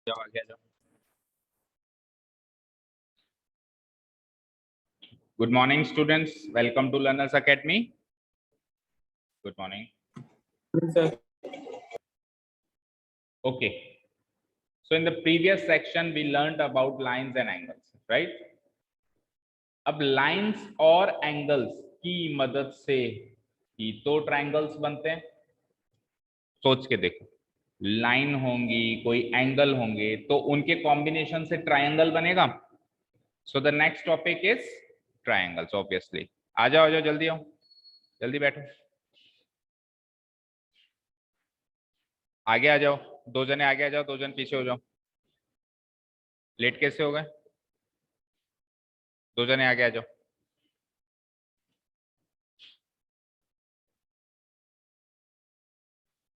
जाओ आगे आ जाओ। Good morning, students. Welcome to Learners Academy. Good morning. Sir. Okay. So in the previous section, we learned about lines and angles, right? अब lines और angles की मदद से ही तो triangles बनते हैं। सोच के देखो, लाइन होंगी, कोई एंगल होंगे, तो उनके कॉम्बिनेशन से ट्रायंगल बनेगा। So the next topic is triangles, obviously. आ जाओ जल्दी आओ, जल्दी बैठो, आगे आ जाओ। दो जने आगे आ जाओ, दो जन पीछे हो जाओ। लेट कैसे हो गए? दो जने आगे आ जाओ।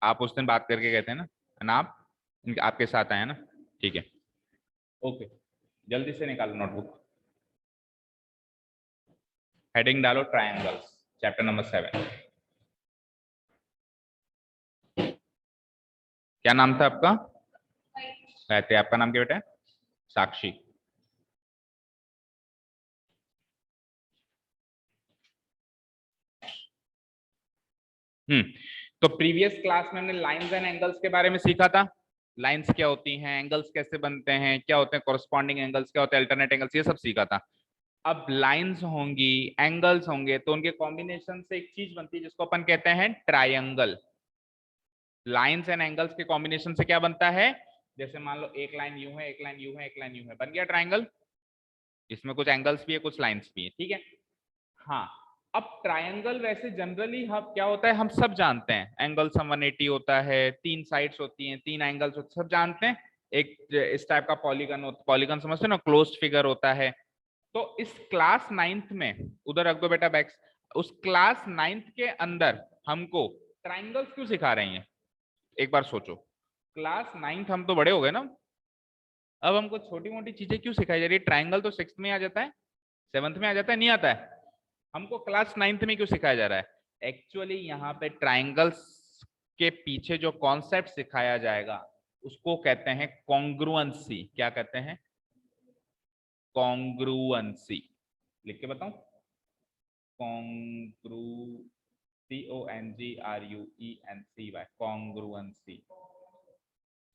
आप उस दिन बात करके गए थे ना आप आपके साथ आए ना? ठीक है, ओके। जल्दी से निकालो नोटबुक, हेडिंग डालो ट्रायंगल्स, चैप्टर नंबर 7। क्या नाम था आपका? गायत्री। आपका नाम क्या बेटा? साक्षी। तो प्रीवियस क्लास में हमने लाइंस एंड एंगल्स के बारे में सीखा था। लाइंस क्या होती हैं, एंगल्स कैसे बनते हैं, क्या होते हैं कॉरस्पॉन्डिंग एंगल्स, क्या होते हैं अल्टरनेट एंगल्स, ये सब सीखा था। अब लाइंस होंगी, एंगल्स होंगे, तो उनके कॉम्बिनेशन से एक चीज बनती है जिसको अपन कहते हैं ट्रायंगल। लाइंस एंड एंगल्स के कॉम्बिनेशन से क्या बनता है? जैसे मान लो एक लाइन यूं है, एक लाइन यूं है, एक लाइन यूं है, बन गया ट्रायंगल। इसमें कुछ एंगल्स भी है, कुछ लाइंस भी है, ठीक है। हाँ, अब ट्रायंगल वैसे जनरली हम क्या होता है, हम सब जानते हैं। एंगल 180 होता है, 3 साइड्स होती हैं, 3 एंगल्स होते हैं, सब जानते हैं। एक इस टाइप का पॉलीगन होता, पॉलीगन समझते हैं ना, क्लोज्ड फिगर होता है। तो इस क्लास 9th में, उधर रख दो बेटा बैक्स, उस क्लास 9th के अंदर हमको ट्रायंगल्स क्यों सिखा रही हैं? एक बार सोचो, क्लास 9th हम तो बड़े हो गए ना, अब हमको छोटी मोटी चीजें क्यों सिखाई जा रही है? ट्रायंगल तो 6th में आ जाता है, 7th में आ जाता है, नहीं आता है। हमको क्लास 9th में क्यों सिखाया जा रहा है? एक्चुअली यहाँ पे ट्रायंगल्स के पीछे जो कॉन्सेप्ट सिखाया जाएगा उसको कहते हैं कॉन्ग्रुएंसी। क्या कहते हैं? कॉन्ग्रुएंसी। लिख के बताऊं? CONGRUENCY, congruency.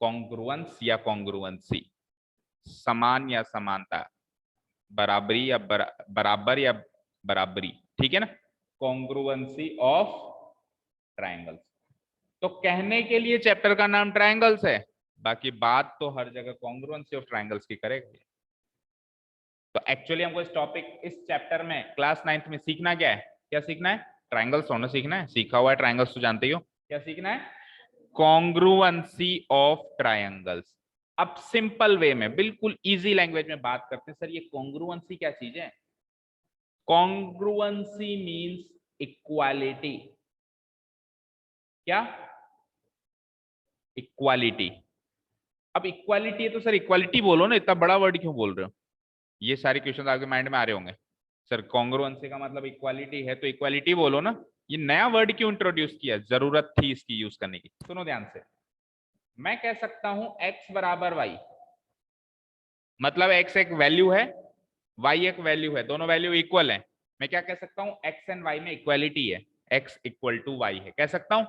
कॉन्ग्रुएंस या कॉन्ग्रुएंसी, समान या समानता, बराबरी या बराबर या बराबरी, ठीक है ना। Congruency of triangles. तो कहने के लिए चैप्टर का नाम ट्रायंगल्स है, बाकी बात तो हर जगह कॉन्ग्रुएंसी ऑफ ट्रायंगल्स की करेगी। तो एक्चुअली हमको इस टॉपिक, इस चैप्टर में क्लास 9th में सीखना क्या है? क्या सीखना है? ट्रायंगल्स होना सीखना है। सीखा हुआ है ट्रायंगल्स तो जानते ही हो। क्या सीखना है? Congruency of triangles. अब सिंपल वे में, बिल्कुल इजी लैंग्वेज में बात करते हैं। सर ये कॉन्ग्रुएंसी क्या चीज है? Congruency means equality. क्या? इक्वालिटी। अब इक्वालिटी है तो सर इक्वालिटी बोलो ना, इतना बड़ा वर्ड क्यों बोल रहे हो? ये सारे क्वेश्चन आपके माइंड में आ रहे होंगे। सर कॉन्ग्रुएंसी का मतलब इक्वालिटी है, तो इक्वालिटी बोलो ना। ये नया वर्ड क्यों इंट्रोड्यूस किया? जरूरत थी इसकी यूज करने की। सुनो ध्यान से, मैं कह सकता हूं x बराबर y, मतलब x एक वैल्यू है, y एक वैल्यू है, दोनों वैल्यू इक्वल है। मैं क्या कह सकता हूं? x एंड y में इक्वालिटी है, x इक्वल टू y है, कह सकता हूं।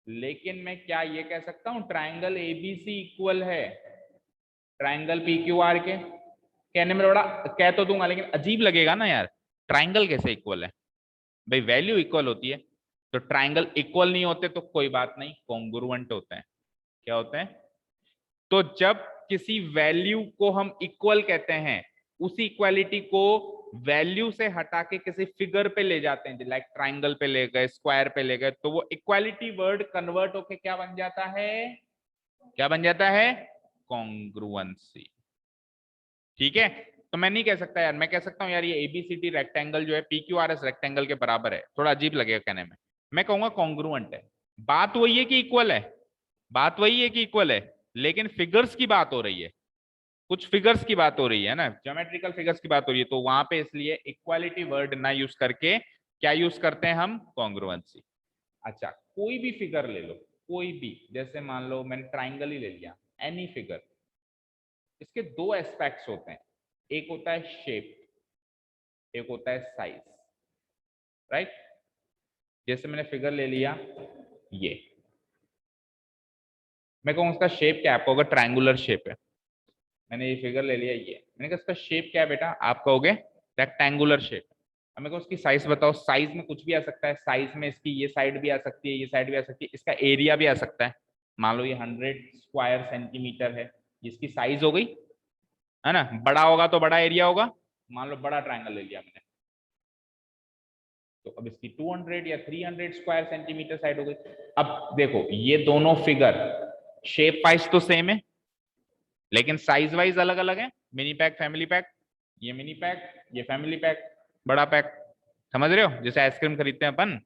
लेकिन मैं क्या ये कह सकता हूं ट्राइंगल एबीसी इक्वल है ट्राइंगल पीक्यूआर के? कहने में बड़ा कह तो दूंगा, लेकिन अजीब लगेगा ना यार। ट्राइंगल कैसे इक्वल है? भाई वैल्यू इक्वल होती है। तो ट्राइंगल इक्वल नहीं होते तो कोई बात नहीं, कॉन्ग्रुएंट होते हैं। क्या होते हैं? तो जब किसी वैल्यू को हम इक्वल कहते हैं, उसी इक्वालिटी को वैल्यू से हटा के किसी फिगर पे ले जाते हैं, लाइक ट्राइंगल पे ले गए, स्क्वायर पे ले गए, तो वो इक्वालिटी वर्ड कन्वर्ट होके क्या बन जाता है? क्या बन जाता है? कॉन्ग्रुएंसी। ठीक है। तो मैं नहीं कह सकता यार, मैं कह सकता हूं यार ये एबीसीडी रेक्टेंगल जो है पीक्यूआरएस रेक्टेंगल के बराबर है, थोड़ा अजीब लगेगा कहने में। मैं कहूंगा कॉन्ग्रुएंट है। बात वही है कि इक्वल है, बात वही है कि इक्वल है, लेकिन फिगर्स की बात हो रही है, कुछ फिगर्स की बात हो रही है ना, ज्योमेट्रिकल फिगर्स की बात हो रही है, तो वहां पे इसलिए इक्वालिटी वर्ड ना यूज करके क्या यूज करते हैं हम? कॉन्ग्रुएंसी। अच्छा, कोई भी फिगर ले लो, कोई भी, जैसे मान लो मैंने ट्राइंगल ही ले लिया, एनी फिगर, इसके दो एस्पेक्ट्स होते हैं, एक होता है शेप, एक होता है साइज, राइट। जैसे मैंने फिगर ले लिया ये, मैं कहूँ उसका शेप क्या है, आपको अगर ट्रायंगुलर शेप है, मैंने ये फिगर ले लिया ये, मैंने कहा इसका शेप क्या है बेटा, आप कहोगे रेक्टेंगुलर शेप। अब मेरे को उसकी साइज बताओ, साइज में कुछ भी आ सकता है, साइज में इसकी ये साइड भी आ सकती है, ये साइड भी आ सकती है, इसका एरिया भी आ सकता है। मान लो ये 100 स्क्वायर सेंटीमीटर है, इसकी साइज हो गई, है ना। बड़ा होगा तो बड़ा एरिया होगा, मान लो बड़ा ट्रायंगल ले लिया मैंने, तो अब इसकी 200 या 300 स्क्वायर सेंटीमीटर साइड हो गई। अब देखो ये दोनों फिगर शेप वाइज तो सेम है, लेकिन साइज वाइज अलग अलग है। मिनी पैक, फैमिली पैक, ये मिनी पैक, ये फैमिली पैक, बड़ा पैक। समझ रहे हो, जैसे आइसक्रीम खरीदते हैं अपन,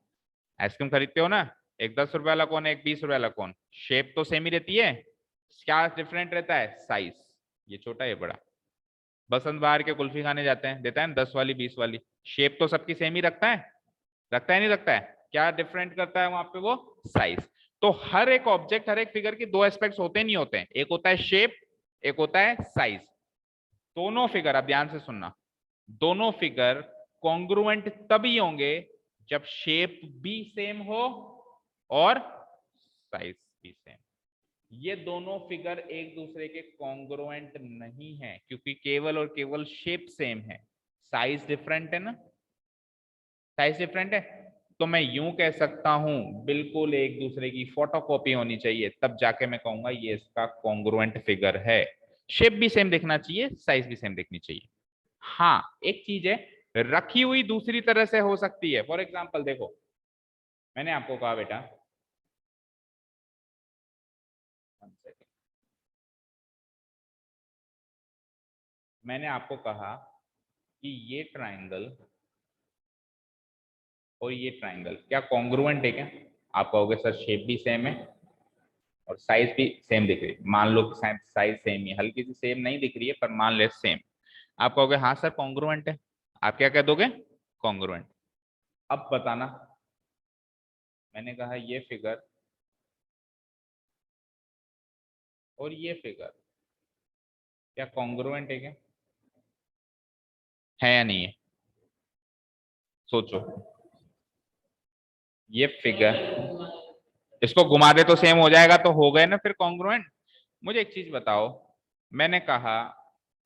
आइसक्रीम खरीदते हो ना, एक 10 रुपए वाला कौन है, एक 20 रुपए वाला कौन, शेप तो सेम ही रहती है, क्या डिफरेंट रहता है, साइज, ये छोटा ये बड़ा। बसंत बहार के कुल्फी खाने जाते हैं, देता है ना 10 वाली 20 वाली, शेप तो सबकी सेम ही रखता है, रखता है नहीं रखता है, क्या डिफरेंट करता है वहां पे, वो साइज। तो हर एक ऑब्जेक्ट, हर एक फिगर के दो एस्पेक्ट्स होते नहीं होते हैं, एक होता है शेप, एक होता है साइज। दोनों फिगर, अब ध्यान से सुनना, दोनों फिगर कॉन्ग्रुएंट तभी होंगे जब शेप भी सेम हो और साइज भी सेम। ये दोनों फिगर एक दूसरे के कॉन्ग्रुएंट नहीं है, क्योंकि केवल और केवल शेप सेम है, साइज डिफरेंट है ना, साइज डिफरेंट है। तो मैं यूं कह सकता हूं, बिल्कुल एक दूसरे की फोटोकॉपी होनी चाहिए, तब जाके मैं कहूंगा ये इसका कॉन्ग्रुएंट फिगर है। शेप भी सेम दिखना चाहिए, साइज भी सेम दिखनी चाहिए। हाँ एक चीज है, रखी हुई दूसरी तरह से हो सकती है। फॉर एग्जाम्पल देखो, मैंने आपको कहा बेटा, मैंने आपको कहा कि ये ट्राइंगल और ये ट्राइंगल क्या कॉन्ग्रुएंट है क्या, आप कहोगे सर शेप भी सेम है और साइज भी सेम दिख रही है। मान लो कि साइज सेम ही, हल्की सी सेम नहीं दिख रही है, पर मान ले सेम, आप कहोगे हाँ सर कॉन्ग्रुएंट है। आप क्या कह दोगे, कॉन्ग्रुएंट। अब बताना, मैंने कहा ये फिगर और ये फिगर क्या कॉन्ग्रुएंट है क्या, है या नहीं है, सोचो। ये फिगर, इसको घुमा दे तो सेम हो जाएगा, तो हो गए ना फिर कॉन्ग्रुएंट। मुझे एक चीज बताओ, मैंने कहा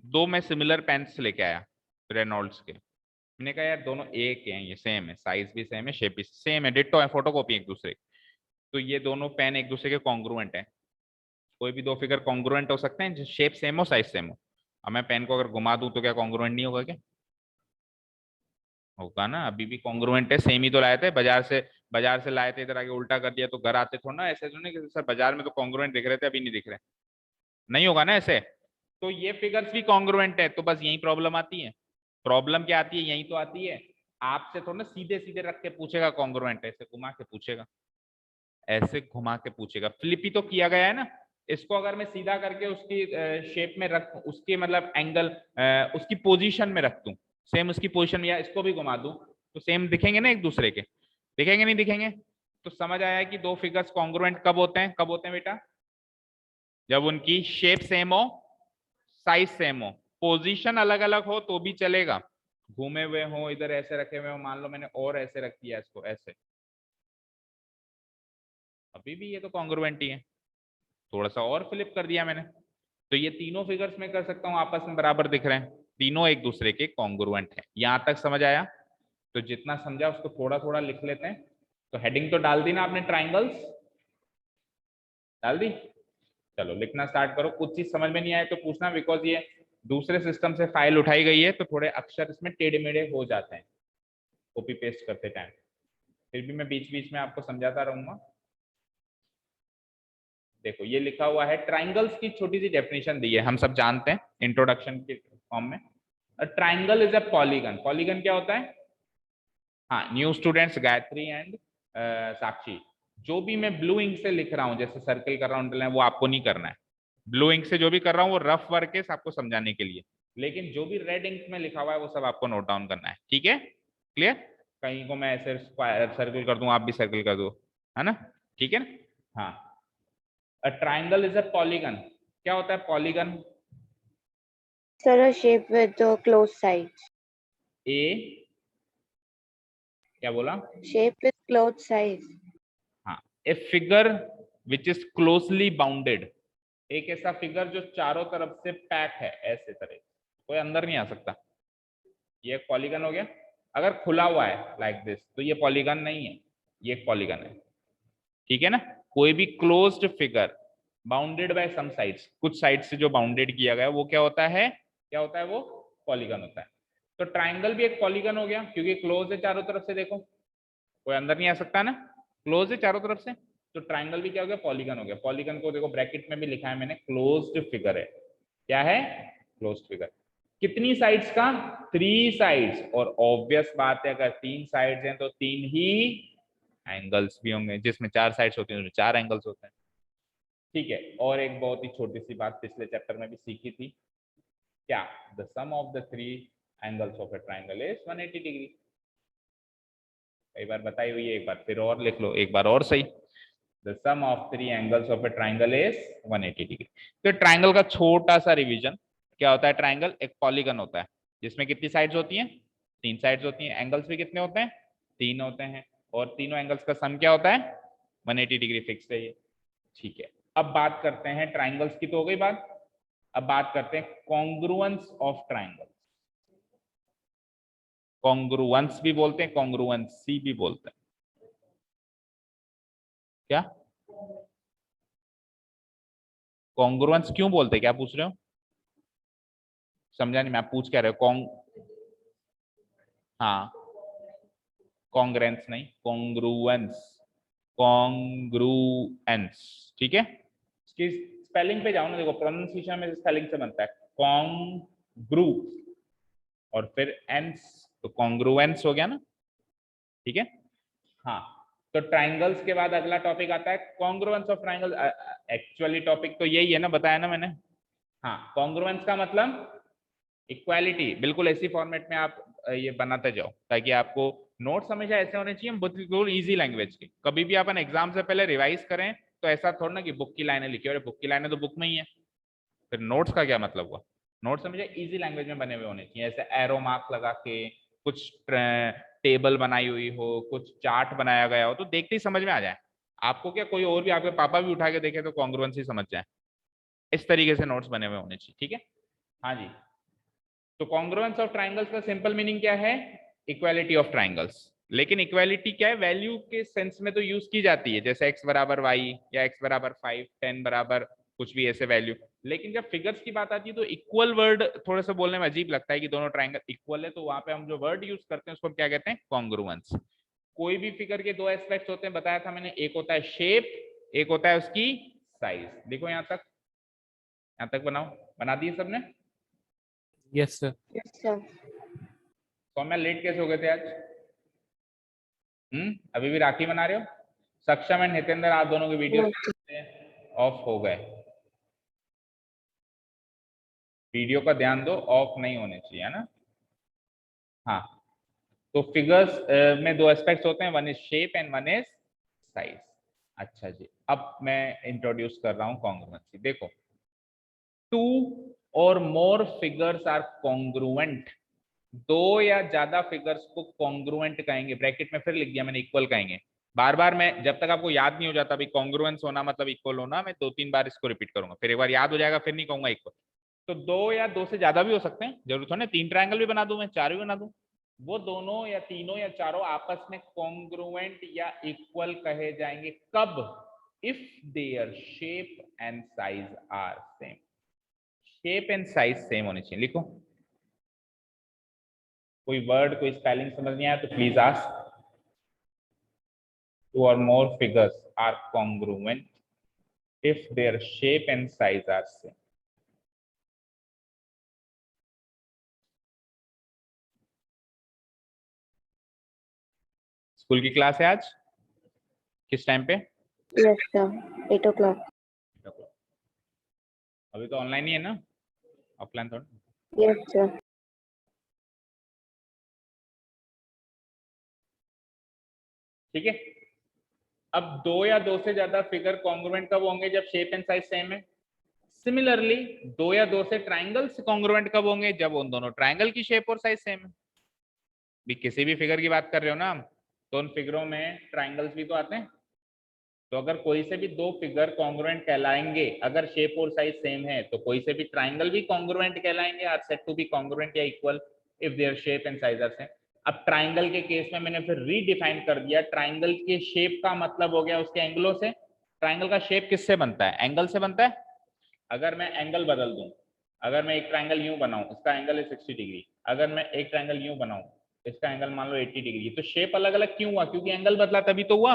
दो मैं सिमिलर पेन्स लेके आया रेनॉल्ड्स के, मैंने कहा यार दोनों एक हैं, ये सेम है, साइज भी सेम है, शेप भी सेम है, डिट्टो है, फोटोकॉपी एक दूसरे की। तो ये दोनों पेन एक दूसरे के कॉन्ग्रुएंट है। कोई भी दो फिगर कॉन्ग्रुएंट हो सकते हैं, शेप सेम हो साइज सेम हो। अब मैं पेन को अगर घुमा दूं तो क्या कॉन्ग्रुएंट नहीं होगा क्या, होगा ना, अभी भी कॉन्ग्रुएंट है, सेम ही तो लाए थे बाजार से, बाजार से लाए थे, इधर आके उल्टा कर दिया तो घर आते थोड़ा ना, ऐसे तो नहीं कि सर बाजार में तो कॉन्ग्रुएंट दिख रहे थे अभी नहीं दिख रहे, नहीं होगा ना ऐसे। तो ये फिगर्स भी कॉन्ग्रुएंट है, तो बस यही प्रॉब्लम आती है। प्रॉब्लम क्या आती है, यही तो आती है, आपसे थोड़ा ना सीधे सीधे रख के पूछेगा कॉन्ग्रुएंट, ऐसे घुमा के पूछेगा, ऐसे घुमा के पूछेगा, फ्लिप ही तो किया गया है ना। इसको अगर मैं सीधा करके उसकी शेप में रख, उसके मतलब एंगल, उसकी पोजीशन में रख दूं, सेम उसकी पोजीशन में, या इसको भी घुमा दूं, तो सेम दिखेंगे ना एक दूसरे के, दिखेंगे नहीं दिखेंगे। तो समझ आया कि दो फिगर्स कॉन्ग्रुएंट कब होते हैं, कब होते हैं बेटा, जब उनकी शेप सेम हो, साइज सेम हो, पोजीशन अलग अलग हो तो भी चलेगा, घूमे हुए हो, इधर ऐसे रखे हुए हो, मान लो मैंने और ऐसे रख दिया इसको ऐसे, अभी भी ये तो कॉन्ग्रुएंट ही है, थोड़ा सा और फ्लिप कर दिया मैंने, तो ये तीनों फिगर्स में कर सकता हूँ, आपस में बराबर दिख रहे हैं, तीनों एक दूसरे के कॉन्ग्रुएंट है। यहां तक समझ आया, तो जितना समझा उसको थोड़ा थोड़ा लिख लेते हैं। तो हेडिंग तो डाल दी ना आपने, ट्राइंगल्स डाल दी, चलो लिखना स्टार्ट करो। कुछ चीज समझ में नहीं आए तो पूछना, बिकॉज ये दूसरे सिस्टम से फाइल उठाई गई है, तो थोड़े अक्षर इसमें टेढ़े मेढ़े हो जाते हैं कॉपी पेस्ट करते टाइम, फिर भी मैं बीच बीच में आपको समझाता रहूंगा। देखो ये लिखा हुआ है, ट्राइंगल्स की छोटी सी डेफिनेशन दी है, हम सब जानते हैं इंट्रोडक्शन के फॉर्म में। Triangle is a polygon, polygon क्या होता है, हाँ न्यू स्टूडेंट्स गायत्री एंड साक्षी, जो भी मैं ब्लू इंक से लिख रहा हूँ, जैसे सर्कल कर रहा हूँ, वो आपको नहीं करना है, ब्लू इंक से जो भी कर रहा हूँ वो रफ वर्क है आपको समझाने के लिए, लेकिन जो भी रेड इंक में लिखा हुआ है वो सब आपको नोट डाउन करना है, ठीक है, क्लियर। कहीं को मैं ऐसे सर्कल कर दूं, आप भी सर्कल कर दो, है ना, ठीक है ना। हाँ, a triangle is a polygon, क्या होता है polygon, Sir, a shape with closed sides. ए, क्या बोला? Shape with closed sides. हाँ, a figure which is closely bounded, एक ऐसा फिगर जो चारों तरफ से पैक है, ऐसे तरह कोई अंदर नहीं आ सकता। ये एक पॉलीगन हो गया। अगर खुला हुआ है लाइक दिस तो ये पॉलीगन नहीं है, ये एक पॉलीगन है, ठीक है ना। कोई भी closed figure bounded by some sides, कुछ साइड से जो बाउंडेड किया गया वो क्या होता है, क्या होता है वो? पॉलीगन होता है। तो ट्राइंगल भी एक पॉलीगन हो गया क्योंकि क्लोज है चारों तरफ से, देखो कोई अंदर नहीं आ सकता ना, क्लोज है चारों तरफ से। तो ट्राइंगल भी क्या हो गया? पॉलीगन हो गया। पॉलीगन को देखो ब्रैकेट में भी लिखा है मैंने, क्लोज्ड फिगर है। क्या है? Closed figure. कितनी साइड्स का? 3 साइड्स। और ऑब्वियस बात है अगर 3 साइड्स हैं तो 3 ही एंगल्स भी होंगे, जिसमें 4 साइड्स होती हैं उसमें 4 एंगल्स होते हैं, ठीक है। और एक बहुत ही छोटी सी बात पिछले चैप्टर में भी सीखी थी, क्या? The sum of the 3 angles of a triangle is 180 degree. कई बार बताई हुई है, एक बार फिर और लिख लो, एक बार और सही। The sum of 3 angles of a triangle is 180 degree. तो ट्राइंगल का छोटा सा रिवीजन, क्या होता है? ट्राइंगल एक पॉलीगन होता है जिसमें कितनी साइड्स होती हैं? 3 साइड्स होती हैं। एंगल्स भी कितने होते हैं? 3 होते हैं। और तीनों एंगल्स का सम क्या होता है? 180 डिग्री फिक्स है ये, ठीक है। अब बात करते हैं ट्राइंगल्स की, तो हो गई बात। अब बात करते हैं कॉन्ग्रुएंस ऑफ ट्राइंगल। कॉन्ग्रुएंस भी बोलते हैं, कॉन्ग्रुएंसी भी बोलते हैं। क्या कॉन्ग्रुएंस क्यों बोलते हैं? क्या पूछ रहे हो? समझा नहीं, मैं पूछ क्या रहे हो? हाँ, कॉन्ग्रेंस नहीं, कॉन्ग्रुएंस, कॉन्ग्रुएंस, ठीक है। इसकी स्पेलिंग पे जाओ ना, देखो प्रोनाउंसिएशन में स्पेलिंग से बनता है कॉन्ग्रु और फिर एंस, तो कॉन्ग्रुएंस हो गया ना, ठीक है। हाँ, तो ट्राइंगल्स के बाद अगला टॉपिक आता है congruence of triangle. Actually topic तो यही है ना, बताया ना मैंने। हाँ, कॉन्ग्रुएंस का मतलब इक्वालिटी। बिल्कुल ऐसी फॉर्मेट में आप ये बनाते जाओ ताकि आपको नोट्स हमेशा ऐसे होने चाहिए बिल्कुल इजी लैंग्वेज के। कभी भी अपन एग्जाम से पहले रिवाइज करें तो ऐसा थोड़ा ना कि बुक की लाइनें लिखी, और बुक की लाइनें तो बुक में ही है, फिर नोट्स का क्या मतलब हुआ? नोट्स हमेशा इजी लैंग्वेज में बने हुए होने चाहिए, ऐसे एरो मार्क लगा के, कुछ टेबल बनाई हुई हो, कुछ चार्ट बनाया गया हो तो देखते ही समझ में आ जाए आपको। क्या कोई और भी, आपके पापा भी उठा के देखे तो कॉन्ग्रुएंसी समझ जाए। इस तरीके से नोट्स बने हुए होने चाहिए, ठीक है। हाँ जी, तो कॉन्ग्रुएंस ऑफ ट्राइंगल्स का सिंपल मीनिंग क्या है? Equality of triangles. लेकिन इक्वालिटी क्या है? वैल्यू के सेंस में तो यूज की जाती है, जैसे x बराबर y या x बराबर 5, 10 बराबर कुछ भी ऐसे वैल्यू। लेकिन जब फिगर्स की बात आती है तो इक्वल वर्ड थोड़ा सा बोलने में अजीब लगता है कि दोनों ट्राइंगल इक्वल है, तो वहां पे हम जो वर्ड यूज करते हैं उसको हम क्या कहते हैं? कॉन्ग्रुएंस। कोई भी फिगर के 2 एस्पेक्ट्स होते हैं, बताया था मैंने, एक होता है शेप, एक होता है उसकी साइज। देखो यहाँ तक बनाओ, बना दिए सबने? Yes sir. Yes, sir. तो मैं लेट कैसे हो गए थे आज? अभी भी राखी बना रहे हो? सक्षम एंड हितेंद्र, आप दोनों के वीडियो ऑफ हो गए। वीडियो का ध्यान दो, ऑफ नहीं होने चाहिए, है ना। हाँ, तो फिगर्स में 2 एस्पेक्ट्स होते हैं, one is shape and one is size. अच्छा जी, अब मैं इंट्रोड्यूस कर रहा हूं कॉन्ग्रुएंसी। देखो, 2 और मोर फिगर्स आर कॉन्ग्रुएंट। 2 या ज्यादा फिगर्स को कॉन्ग्रुएंट कहेंगे। ब्रैकेट में फिर लिख दिया मैंने, इक्वल कहेंगे। बार बार मैं, जब तक आपको याद नहीं हो जाता भाई कॉन्ग्रुएंस होना मतलब इक्वल होना, मैं 2-3 बार इसको रिपीट करूंगा, फिर एक बार याद हो जाएगा, फिर नहीं कहूंगा इक्वल। तो 2 या 2 से ज्यादा भी हो सकते हैं, जरूर थोड़ा 3 ट्रायंगल भी बना दूं मैं, 4 भी बना दूं, वो दोनों या तीनों या चारों आपस में कॉन्ग्रुएंट या इक्वल कहे जाएंगे। कब? If there shape and size are same. Shape and size same होनी चाहिए। लिखो, कोई वर्ड, कोई स्पेलिंग समझ नहीं आया तो please ask. 2 or more figures are congruent if their shape and size are same. School की क्लास है आज? किस टाइम पे? Yes, sir. 8 o'clock. अभी तो ऑनलाइन ही है ना, ऑफलाइन थोड़ा। Yes, sir. ठीक है। अब 2 या 2 से ज्यादा फिगर कॉन्ग्रुएंट कब होंगे? जब शेप एंड साइज सेम है। सिमिलरली दो या दो से ट्राइंगल्स कॉन्ग्रुएंट कब होंगे? जब उन दोनों ट्राइंगल की शेप और साइज सेम है। भी किसी भी फिगर की बात कर रहे हो ना, तो उन फिगरों में ट्राइंगल्स भी तो आते हैं। तो अगर कोई से भी दो फिगर कॉन्ग्रुएंट कहलाएंगे अगर शेप और साइज सेम है, तो कोई से भी ट्राइंगल भी कॉन्ग्रुएंट कहलाएंगे, are said to be congruent या equal if there shape and size are same. अब ट्राइंगल के केस में मैंने फिर रीडिफाइन कर दिया, ट्राइंगल के शेप का मतलब हो गया उसके एंगलों से। ट्राइंगल का शेप किससे बनता है? एंगल से बनता है। अगर मैं एंगल बदल दूं, अगर मैं एक ट्राइंगल यूं बनाऊं, इसका एंगल है 60 डिग्री, अगर मैं एक ट्राइंगल यूं बनाऊं, इसका एंगल मान लो 80 डिग्री, तो शेप अलग अलग क्यों हुआ? क्योंकि एंगल बदला तभी तो हुआ।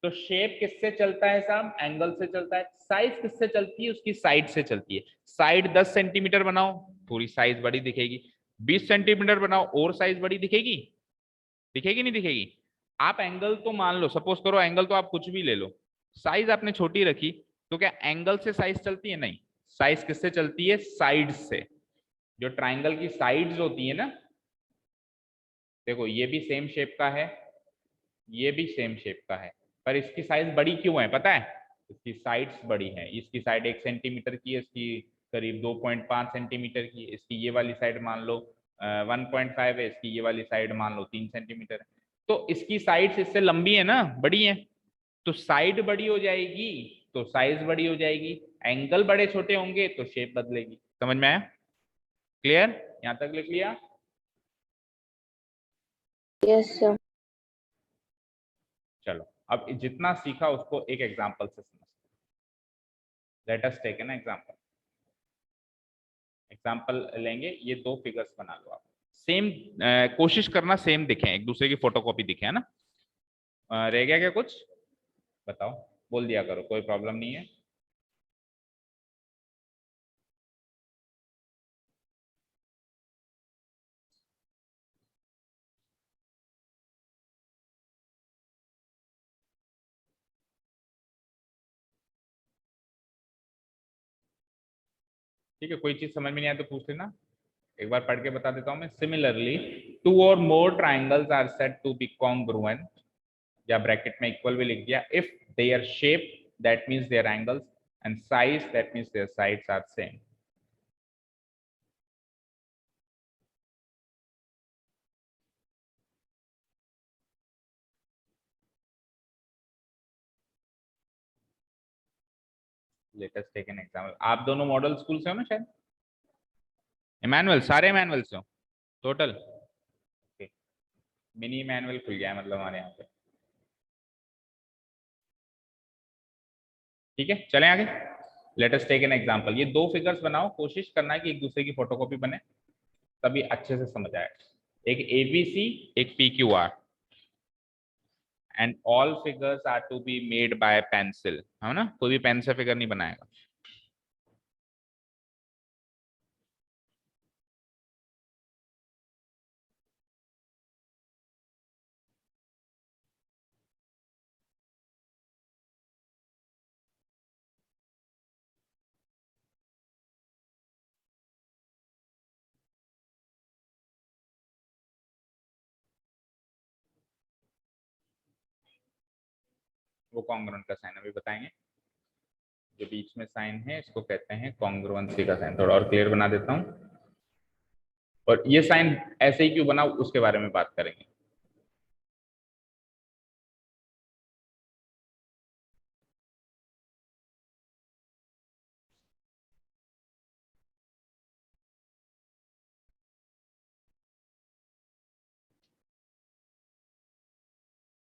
तो शेप किससे चलता है साहब? एंगल से चलता है। साइज किससे चलती है? उसकी साइड से चलती है। साइड 10 सेंटीमीटर बनाओ, थोड़ी साइज बड़ी दिखेगी। 20 सेंटीमीटर बनाओ और साइज बड़ी दिखेगी? दिखेगी नहीं दिखेगी? आप एंगल तो मान लो, सपोज करो एंगल तो आप कुछ भी ले लो, साइज आपने छोटी रखी, तो क्या एंगल से साइज चलती है? नहीं। साइज किससे चलती है? साइड से। जो ट्राइंगल की साइड्स होती है ना, देखो ये भी सेम शेप का है, ये भी सेम शेप का है, पर इसकी साइज बड़ी क्यों है पता है? इसकी साइड्स बड़ी है। इसकी साइड 1 सेंटीमीटर की है, इसकी करीब 2.5 सेंटीमीटर की। इसकी ये वाली साइड मान लो 1.5 है, इसकी ये वाली साइड मान लो 3 सेंटीमीटर है। तो इसकी साइड्स इससे लंबी है ना, बड़ी है, तो साइड बड़ी हो जाएगी तो साइज बड़ी हो जाएगी। एंगल बड़े छोटे होंगे तो शेप बदलेगी। समझ में आया? क्लियर? यहां तक लिख लिया? Yes, sir. चलो अब जितना सीखा उसको एक एग्जांपल से समझते हैं। Let us take an example. Example लेंगे, ये दो फिगर्स बना लो आप। सेम कोशिश करना सेम दिखे, एक दूसरे की फोटोकॉपी दिखे, है ना? रह गया क्या कुछ? बताओ, बोल दिया करो, कोई प्रॉब्लम नहीं है। ठीक है, कोई चीज समझ में नहीं आया तो पूछ लेना, एक बार पढ़ के बता देता हूं मैं। सिमिलरली टू और more triangles are said to be congruent, या ब्रैकेट में इक्वल भी लिख दिया, if there shape that means their angles and size that means their sides are same. Let us take an example. आप दोनों model school से हो ना शायद? इमैनुअल, सारे इमैनुअल से हो टोटल? मिनी इमैनुअल खुल गया है मतलब हमारे यहाँ पे। ठीक है, चलें आगे। Let us take an example. ये दो फिगर्स बनाओ, कोशिश करना है कि एक दूसरे की फोटोकॉपी बने, तभी अच्छे से समझ आए। एक एबीसी, एक PQR, and all figures are to be made by pencil, है ना? कोई भी पेन से फिगर नहीं बनाएगा। वो कॉन्ग्रुएंट का साइन अभी बताएंगे। जो बीच में साइन है इसको कहते हैं कॉन्ग्रुएंसी का साइन। थोड़ा और क्लियर बना देता हूँ, और ये साइन ऐसे ही क्यों बना उसके बारे में बात करेंगे।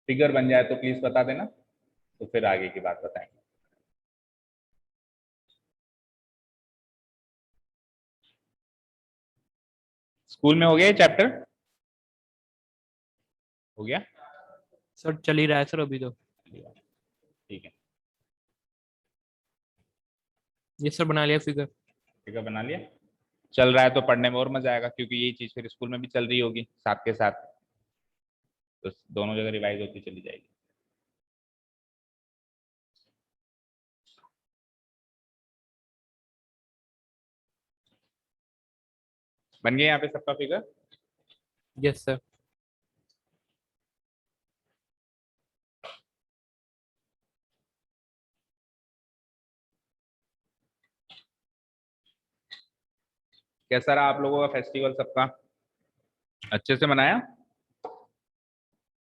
फिगर बन जाए तो प्लीज बता देना, तो फिर आगे की बात बताएंगे। स्कूल में हो गया ये चैप्टर? हो गया? सर चल ही रहा है सर अभी तो। ठीक है, ये सर बना लिया फिगर। फिगर बना लिया। चल रहा है तो पढ़ने में और मजा आएगा, क्योंकि यही चीज फिर स्कूल में भी चल रही होगी साथ के साथ, तो दोनों जगह रिवाइज होती चली जाएगी। बन गया यहाँ पे सबका फिगर? Yes sir. कैसा रहा आप लोगों का फेस्टिवल सबका? अच्छे से मनाया?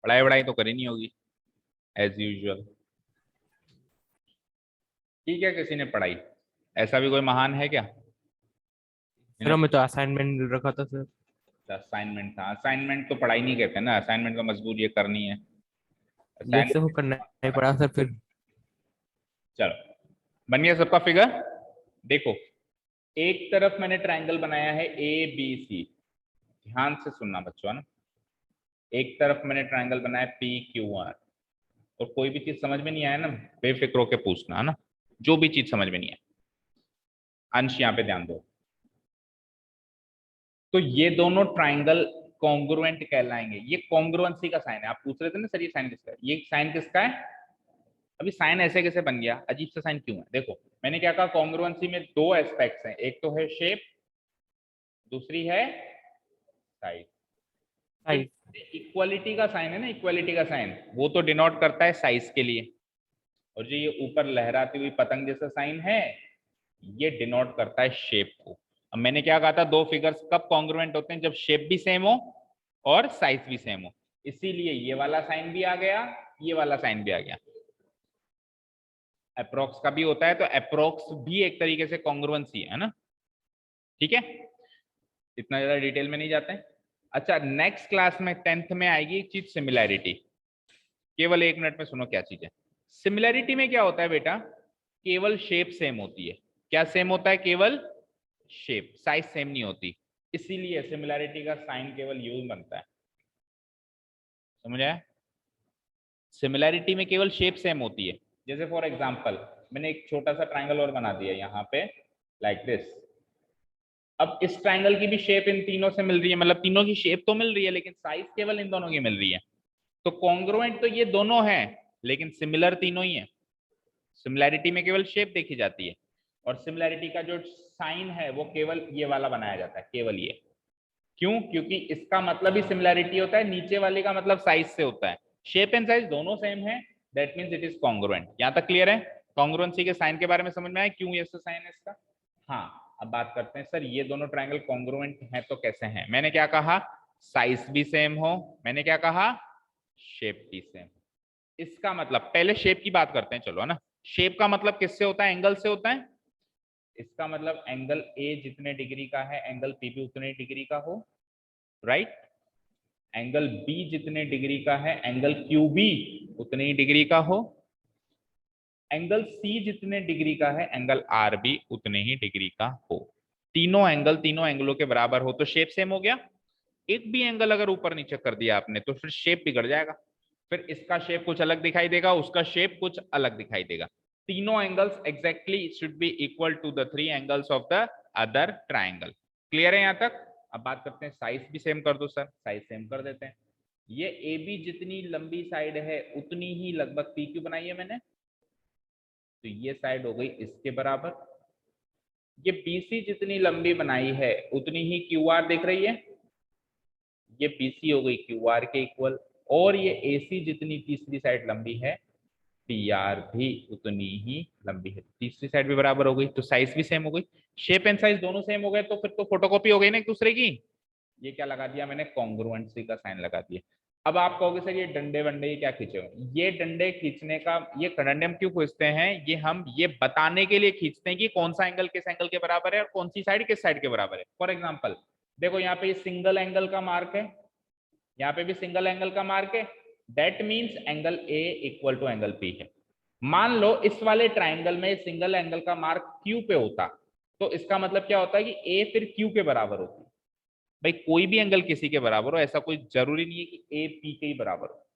पढ़ाई वढ़ाई तो करी नहीं होगी एज यूजुअल। ठीक है, किसी ने पढ़ाई, ऐसा भी कोई महान है क्या? सर हमें तो असाइनमेंट मिल रखा था सर। असाइनमेंट था? असाइनमेंट तो पढ़ाई नहीं कहते ना, असाइनमेंट का मजबूर ये करनी है यस सर, वो असाइनमेंट। करना ही पड़ा सर फिर। चलो, बन गया सबका फिगर। देखो, एक तरफ मैंने ट्रायंगल बनाया है ए बी सी, ध्यान से सुनना बच्चों, है ना। एक तरफ मैंने ट्रायंगल बनाया पी क्यू आर, और कोई भी चीज समझ में नहीं आया ना, बेफिक्र होकर पूछना, है ना। जो भी चीज समझ में नहीं है, अंश यहाँ पे ध्यान दो। तो ये दोनों ट्रायंगल कॉन्ग्रुएंट कहलाएंगे। ये कॉन्ग्रुएंसी का साइन है। आप पूछ रहे थे ना सर ये साइन किसका है, ये साइन किसका है? अभी साइन ऐसे कैसे बन गया, अजीब सा साइन क्यों है? देखो मैंने क्या कहा, कॉन्ग्रुएंसी में दो एस्पेक्ट्स हैं, एक तो है शेप, दूसरी है साइज। साइज। इक्वालिटी का साइन है ना, इक्वालिटी का साइन वो तो डिनोट करता है साइज के लिए, और जो ये ऊपर लहराती हुई पतंग जैसा साइन है ये डिनोट करता है शेप को। अब मैंने क्या कहा था, दो फिगर्स कब कॉन्ग्रुएंट होते हैं? जब शेप भी सेम हो और साइज भी सेम हो। इसीलिए ये वाला साइन भी आ गया, ये वाला साइन भी आ गया। अप्रोक्स का भी होता है, तो अप्रोक्स भी एक तरीके से कॉन्ग्रुएंसी है ना। ठीक है, इतना ज्यादा डिटेल में नहीं जाते हैं। अच्छा, नेक्स्ट क्लास में 10th में आएगी एक चीज, सिमिलैरिटी। केवल 1 मिनट में सुनो क्या चीज है। सिमिलैरिटी में क्या होता है बेटा, केवल शेप सेम होती है। क्या सेम होता है? केवल शेप, साइज सेम नहीं होती। इसीलिए सिमिलैरिटी का साइन केवल यूज बनता है, समझ आया? सिमिलैरिटी में केवल शेप सेम होती है। जैसे फॉर एग्जांपल मैंने एक छोटा सा ट्रायंगल और बना दिया यहाँ पे, लाइक दिस। अब इस ट्रायंगल की भी शेप इन तीनों से मिल रही है, मतलब तीनों की शेप तो मिल रही है, लेकिन साइज केवल इन दोनों की मिल रही है। तो कॉन्ग्रुएंट तो ये दोनों हैं, लेकिन सिमिलर तीनों ही है। सिमिलैरिटी में केवल शेप देखी जाती है, और सिमिलैरिटी का जो साइन है वो केवल ये वाला बनाया जाता है, केवल ये। क्यों? क्योंकि इसका मतलब ही सिमिलैरिटी होता है, नीचे वाले का मतलब साइज से होता है। शेप एंड साइज दोनों सेम है, that means it is congruent. यहां तक क्लियर है? कॉन्ग्रुएंसी के साइन के बारे में समझ में आया, क्यों ये साइन है इसका? हाँ, अब बात करते हैं सर ये दोनों ट्रायंगल कॉन्ग्रुएंट हैं तो कैसे हैं। मैंने क्या कहा, साइज भी सेम हो, मैंने क्या कहा, शेप भी सेम। इसका मतलब पहले शेप की बात करते हैं, चलो, है ना। शेप का मतलब किससे होता है? एंगल से होता है। इसका मतलब एंगल ए जितने डिग्री का है, एंगल पी भी उतने डिग्री का हो, राइट। एंगल बी जितने डिग्री का है, एंगल क्यू भी उतनी डिग्री का हो। एंगल सी जितने डिग्री का है, एंगल आर भी उतने ही डिग्री का हो। तीनों एंगल तीनों एंगलों के बराबर हो तो शेप सेम हो गया। एक भी एंगल अगर ऊपर नीचे कर दिया आपने तो फिर शेप बिगड़ जाएगा। फिर इसका शेप कुछ अलग दिखाई देगा, उसका शेप कुछ अलग दिखाई देगा। तीनों angles exactly should be equal to the 3 angles of the other triangle. Clear है यहां तक? अब बात करते हैं साइज भी सेम कर दो सर, साइज सेम कर देते हैं। ये ए बी जितनी लंबी साइड है उतनी ही लगभग पी क्यू बनाई है मैंने, तो ये साइड हो गई इसके बराबर। ये बीसी जितनी लंबी बनाई है उतनी ही क्यू आर दिख रही है, ये बीसी हो गई क्यू आर के इक्वल। और ये एसी जितनी तीसरी साइड लंबी है, पी आर भी उतनी ही लंबी है, तीसरी साइड भी बराबर हो गई, तो साइज भी सेम हो गई। शेप एंड साइज दोनों सेम हो गए, तो फिर तो फोटोकॉपी हो गई ना एक दूसरे की। ये क्या लगा दिया मैंने, कॉन्ग्रुएंसी का साइन लगा दिया। अब आप कहोगे सर ये डंडे वंडे ये क्या खींचे हुए? ये डंडे खींचने का, ये डंडे हम क्यों खींचते हैं, ये हम ये बताने के लिए खींचते हैं कि कौन सा एंगल किस एंगल के बराबर है और कौन सी साइड किस साइड के बराबर है। फॉर एग्जाम्पल देखो यहाँ पे सिंगल एंगल का मार्क है, यहाँ पे भी सिंगल एंगल का मार्क है, that means angle A equal to angle P है। मान लो इस वाले ट्राइंगल में सिंगल एंगल का मार्क क्यू पे होता, तो इसका मतलब क्या होता है कि ए फिर क्यू के बराबर होती। भाई कोई भी एंगल किसी के बराबर हो, ऐसा कोई जरूरी नहीं है कि ए पी के ही बराबर हो,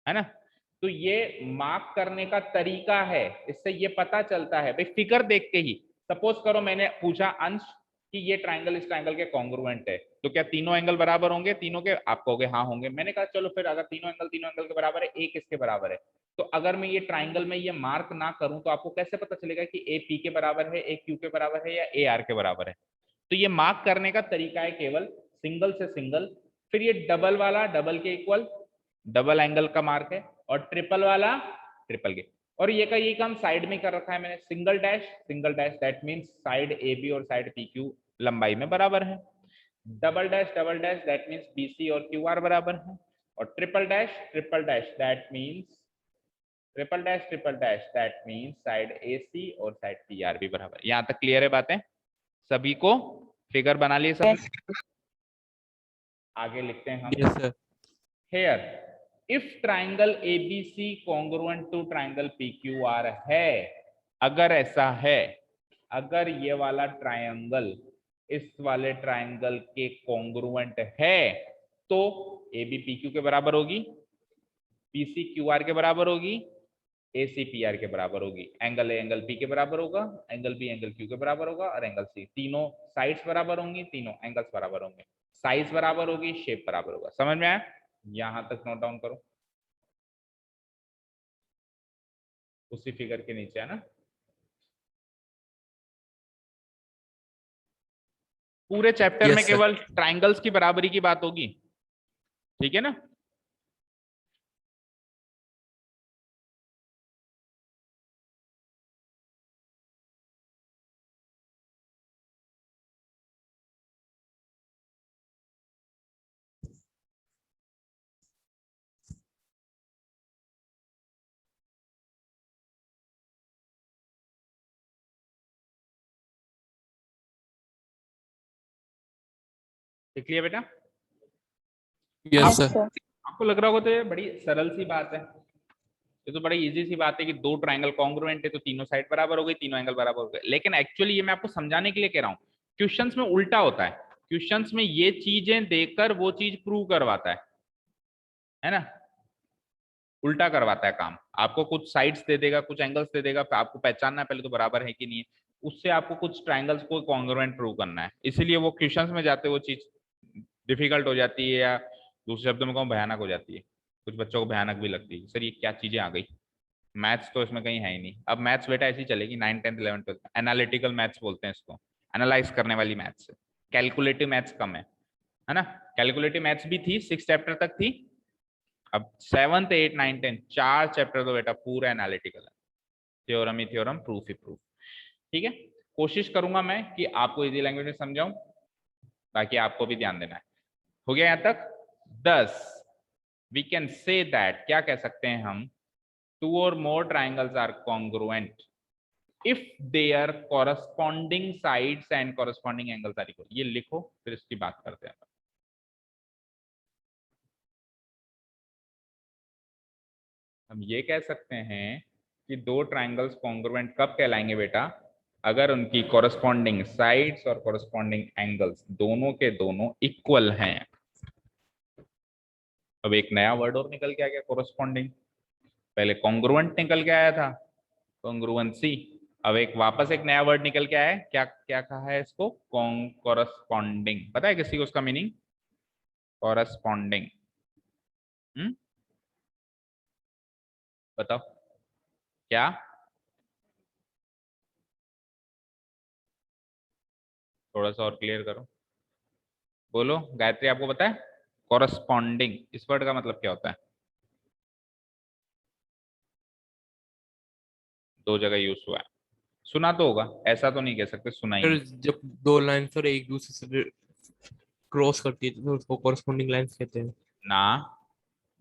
है ना। तो ये मार्क करने का तरीका है, इससे ये पता चलता है भाई फिगर देख के ही। सपोज करो मैंने पूछा अंश कि ये ट्राइंगल इस ट्राइंगल के कॉन्ग्रुएंट है, तो क्या तीनों एंगल बराबर होंगे तीनों के? आप कहोगे हाँ होंगे। मैंने कहा चलो फिर अगर तीनों एंगल के बराबर है, ए किसके बराबर है? तो अगर मैं ये ट्राइंगल में ये मार्क ना करूं तो आपको कैसे पता चलेगा कि ए पी के बराबर है, ए क्यू के बराबर है या ए आर के बराबर है? तो ये मार्क करने का तरीका है केवल सिंगल से सिंगल। फिर ये डबल वाला डबल के इक्वल, डबल एंगल का मार्क है, और ट्रिपल वाला ट्रिपल के। और ये का ये काम साइड में कर रखा है मैंने, single dash that means side A B और साइड पी क्यू लंबाई में बराबर है, double dash that means B C और क्यू आर बराबर है, और triple dash that means triple dash that means side A C और साइड पी आर भी बराबर। यहाँ तक क्लियर है बातें सभी को? फिगर बना लिए सब? Yes. आगे लिखते हैं हम। Yes sir. Here, if triangle ABC congruent to triangle PQR है, अगर ऐसा है, अगर ये वाला ट्रायंगल इस वाले ट्रायंगल के कॉन्ग्रुएंट है, तो AB PQ के बराबर होगी, BC QR के बराबर होगी, AC PR के बराबर होगी, एंगल A एंगल P के बराबर होगा, एंगल B एंगल Q के बराबर होगा, और एंगल C, तीनों साइड्स बराबर होंगी, तीनों एंगल्स बराबर होंगे, साइज बराबर होगी, शेप बराबर होगा। समझ में आया? यहां तक नोट डाउन करो, उसी फिगर के नीचे है ना। पूरे चैप्टर Yes, में sir. केवल ट्रायंगल्स की बराबरी की बात होगी, ठीक है ना। देख लिया बेटा? Yes Yes, sir. sir. आपको लग रहा होगा तो ये बड़ी सरल सी बात है, ये तो बड़ी इजी सी बात है कि दो ट्रायंगल कॉन्ग्रुएंट है तो तीनों साइड बराबर हो गई, तीनों एंगल बराबर हो गए। लेकिन एक्चुअली ये मैं आपको समझाने के लिए कह रहा हूँ, क्वेश्चंस में उल्टा होता है, क्वेश्चंस में ये चीजें देकर वो चीज प्रूव करवाता है ना, उल्टा करवाता है काम। आपको कुछ साइड्स दे देगा, कुछ एंगल्स दे देगा, आपको पहचानना है पहले तो बराबर है कि नहीं है, उससे आपको कुछ ट्रायंगल्स को कॉन्ग्रुएंट प्रूव करना है। इसीलिए वो क्वेश्चंस में जाते वो चीज डिफिकल्ट हो जाती है, या दूसरे शब्दों में कहूँ भयानक हो जाती है। कुछ बच्चों को भयानक भी लगती है, सर ये क्या चीजें आ गई, मैथ्स तो इसमें कहीं है ही नहीं। अब मैथ्स बेटा ऐसी चलेगी 9, 10, 11, 12, एनालिटिकल मैथ्स बोलते हैं इसको, एनालाइज करने वाली मैथ्स, कैलकुलेटिव मैथ्स कम है ना। कैलकुलेटिव मैथ्स भी थी 6 चैप्टर तक थी, अब 7th 8 9 10 4 चैप्टर तो बेटा पूरा एनालिटिकल है, थ्योरम ही थ्योरम, प्रूफ ही प्रूफ। ठीक है, कोशिश करूंगा मैं कि आपको इजी लैंग्वेज में समझाऊं, ताकि आपको भी ध्यान देना है। हो गया यहां तक? 10 वी कैन से दैट, क्या कह सकते हैं हम, 2 or more triangles are congruent if their corresponding sides and corresponding angles are equal। ये लिखो फिर इसकी बात करते हैं। हम ये कह सकते हैं कि दो ट्रायंगल्स कॉन्ग्रुएंट कब कहलाएंगे बेटा, अगर उनकी कॉरस्पॉन्डिंग साइड्स और कॉरस्पॉन्डिंग एंगल्स दोनों के दोनों इक्वल हैं। अब एक नया वर्ड और निकल के आ गया, कॉरस्पॉन्डिंग। पहले कॉन्ग्रुएंट निकल के आया था, कॉन्ग्रुएंसी। अब एक वापस एक नया वर्ड निकल के आया है, क्या क्या कहा है इसको, कॉरस्पॉन्डिंग। पता है किसी को उसका मीनिंग? कॉरस्पॉन्डिंग। बताओ क्या? थोड़ा सा और क्लियर करो, बोलो गायत्री, आपको पता है कॉरस्पॉन्डिंग इस वर्ड का मतलब क्या होता है? दो जगह यूज हुआ है, सुना तो होगा, ऐसा तो नहीं कह सकते सुना ही सर नहीं। जब दो लाइंस और एक दूसरे से क्रॉस करती है तो उसको कॉरस्पॉन्डिंग लाइंस कहते हैं। ना,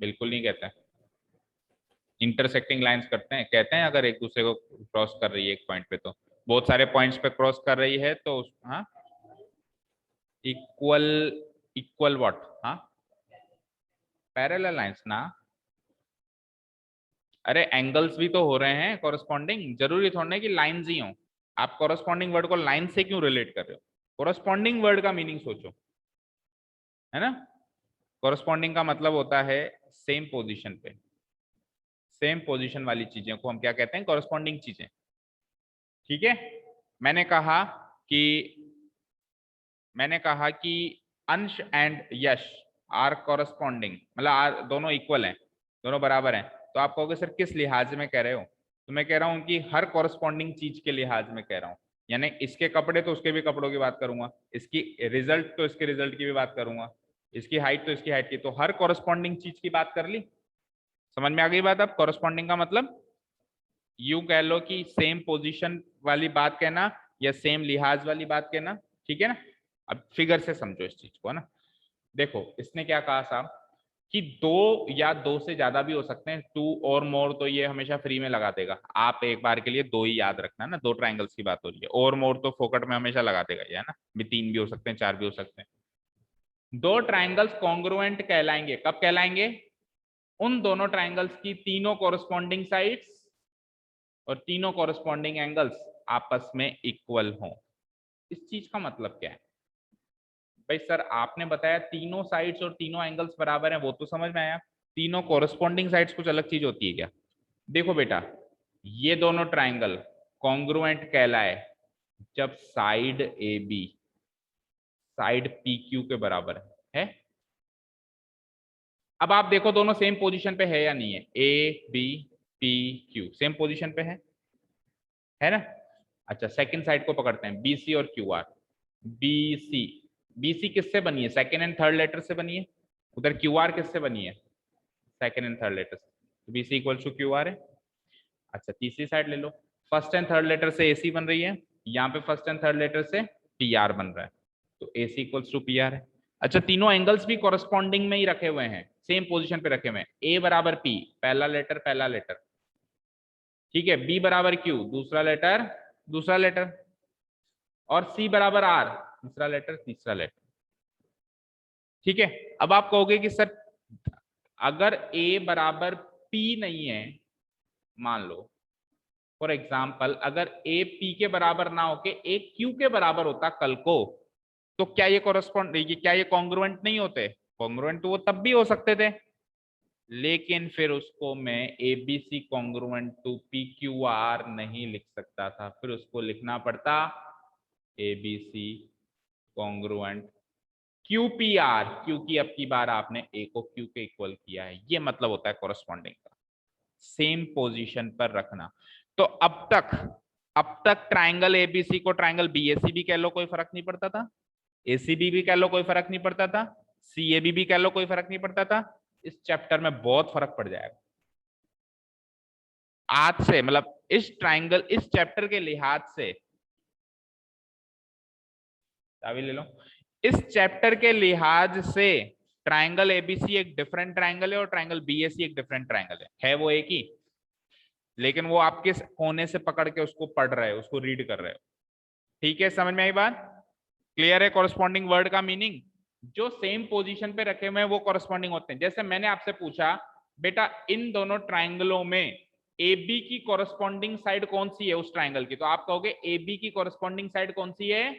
बिल्कुल नहीं कहते हैं। इंटरसेक्टिंग लाइंस करते हैं, कहते हैं अगर एक दूसरे को क्रॉस कर रही है एक पॉइंट पे, तो बहुत सारे पॉइंट्स पे क्रॉस कर रही है तो हाँ, इक्वल, इक्वल व्हाट, हाँ पैरेलल लाइंस ना। अरे एंगल्स भी तो हो रहे हैं कॉरस्पॉन्डिंग, जरूरी थोड़ा कि लाइंस ही हो। आप कॉरस्पॉन्डिंग वर्ड को लाइन से क्यों रिलेट कर रहे हो? कॉरस्पॉन्डिंग वर्ड का मीनिंग सोचो, है ना। कॉरस्पॉन्डिंग का मतलब होता है सेम पोजीशन पे, सेम पोजीशन वाली चीजें को हम क्या कहते हैं, कॉरस्पॉन्डिंग चीजें। ठीक है, मैंने कहा कि अंश एंड यश आर कॉरस्पॉन्डिंग, मतलब दोनों इक्वल हैं, दोनों बराबर हैं। तो आप कहोगे सर किस लिहाज में कह रहे हो? तो मैं कह रहा हूं कि हर कॉरस्पॉन्डिंग चीज के लिहाज में कह रहा हूं, यानी इसके कपड़े तो उसके भी कपड़ों की बात करूंगा, इसकी रिजल्ट तो इसके रिजल्ट की भी बात करूंगा, इसकी हाइट तो इसकी हाइट की, तो हर कॉरस्पॉन्डिंग चीज की बात कर ली। समझ में आ गई बात? अब कॉरस्पॉन्डिंग का मतलब यूं कह लो कि सेम पोजीशन वाली बात कहना या सेम लिहाज वाली बात कहना, ठीक है ना। अब फिगर से समझो इस चीज को, है ना। देखो इसने क्या कहा साहब कि दो या दो से ज्यादा भी हो सकते हैं, टू और मोर तो ये हमेशा फ्री में लगा देगा, आप एक बार के लिए दो ही याद रखना ना, दो ट्राइंगल्स की बात हो रही है, और मोर तो फोकट में हमेशा लगा देगा ये, है ना। भी तीन भी हो सकते हैं, चार भी हो सकते हैं। दो ट्राइंगल्स कॉन्ग्रुएंट कहलाएंगे, कब कहलाएंगे? उन दोनों ट्राइंगल्स की तीनों कॉरस्पॉन्डिंग साइड्स और तीनों कॉरस्पॉन्डिंग एंगल्स आपस में इक्वल हों। इस चीज का मतलब क्या है भाई? सर आपने बताया तीनों साइड्स और तीनों एंगल्स बराबर हैं, वो तो समझ में आया, तीनों कॉरस्पॉन्डिंग साइड्स कुछ अलग चीज होती है क्या? देखो बेटा, ये दोनों ट्राइंगल कॉन्ग्रुएंट कहलाए जब side A B side P Q के बराबर है। अब आप देखो दोनों सेम पोजीशन पे है या नहीं है, A B P Q same position पे है ना। अच्छा सेकंड साइड को पकड़ते हैं, बी सी और Q R. B C, B C किससे बनी है? सेकंड एंड थर्ड लेटर से बनी है। उधर क्यू आर किससे बनी है? सेकंड एंड थर्ड लेटर से। B C equal to Q R है। अच्छा तीसरी साइड ले लो, फर्स्ट एंड थर्ड लेटर से ए सी बन रही है, यहाँ पे फर्स्ट एंड थर्ड लेटर से पी आर बन रहा है, तो A C equals to P R है। अच्छा तीनों एंगल्स भी कॉरस्पॉन्डिंग में ही रखे हुए हैं, सेम पोजीशन पे रखे हुए हैं। ए बराबर पी पहला लेटर, ठीक है। बी बराबर क्यू दूसरा लेटर, और सी बराबर आर तीसरा लेटर, ठीक है। अब आप कहोगे कि सर अगर ए बराबर पी नहीं है, मान लो फॉर एग्जाम्पल अगर ए पी के बराबर ना होके ए क्यू के बराबर होता कल को, तो क्या ये क्या ये कॉन्ग्रुएंट नहीं होते? कॉन्ग्रुएंट तो वो तब भी हो सकते थे, लेकिन फिर उसको मैं A B C congruent to P Q R नहीं लिख सकता था, फिर उसको लिखना पड़ता A B C congruent Q P R, क्योंकि अब की बार आपने ए को क्यू के इक्वल किया है। ये मतलब होता है कॉरस्पॉन्डिंग का, सेम पोजीशन पर रखना। तो अब तक ट्राइंगल एबीसी को ट्राइंगल बीएसी भी कह लो कोई फर्क नहीं पड़ता था, एसीबी भी कह लो कोई फर्क नहीं पड़ता था, सीएबी भी कह लो कोई फर्क नहीं पड़ता था। इस चैप्टर में बहुत फर्क पड़ जाएगा आज से, मतलब इस चैप्टर के लिहाज से, चाबी ले लो, इस चैप्टर के लिहाज से ट्राइंगल एबीसी एक डिफरेंट ट्राइंगल है और ट्राइंगल बीएसी एक डिफरेंट ट्राइंगल है वो एक ही, लेकिन वो आपके कोने से पकड़ के उसको पढ़ रहे हो, उसको रीड कर रहे हो, ठीक है। समझ में आई बात? क्लियर है? कॉरस्पॉन्डिंग वर्ड का मीनिंग, जो सेम पोजीशन पे रखे हुए हैं वो कॉरस्पॉन्डिंग होते हैं। जैसे मैंने आपसे पूछा बेटा इन दोनों ट्राइंगलों में ए बी की कॉरस्पॉन्डिंग साइड कौन सी है उस ट्राइंगल की, तो आप कहोगे ए बी की कॉरस्पॉन्डिंग साइड कौन सी है?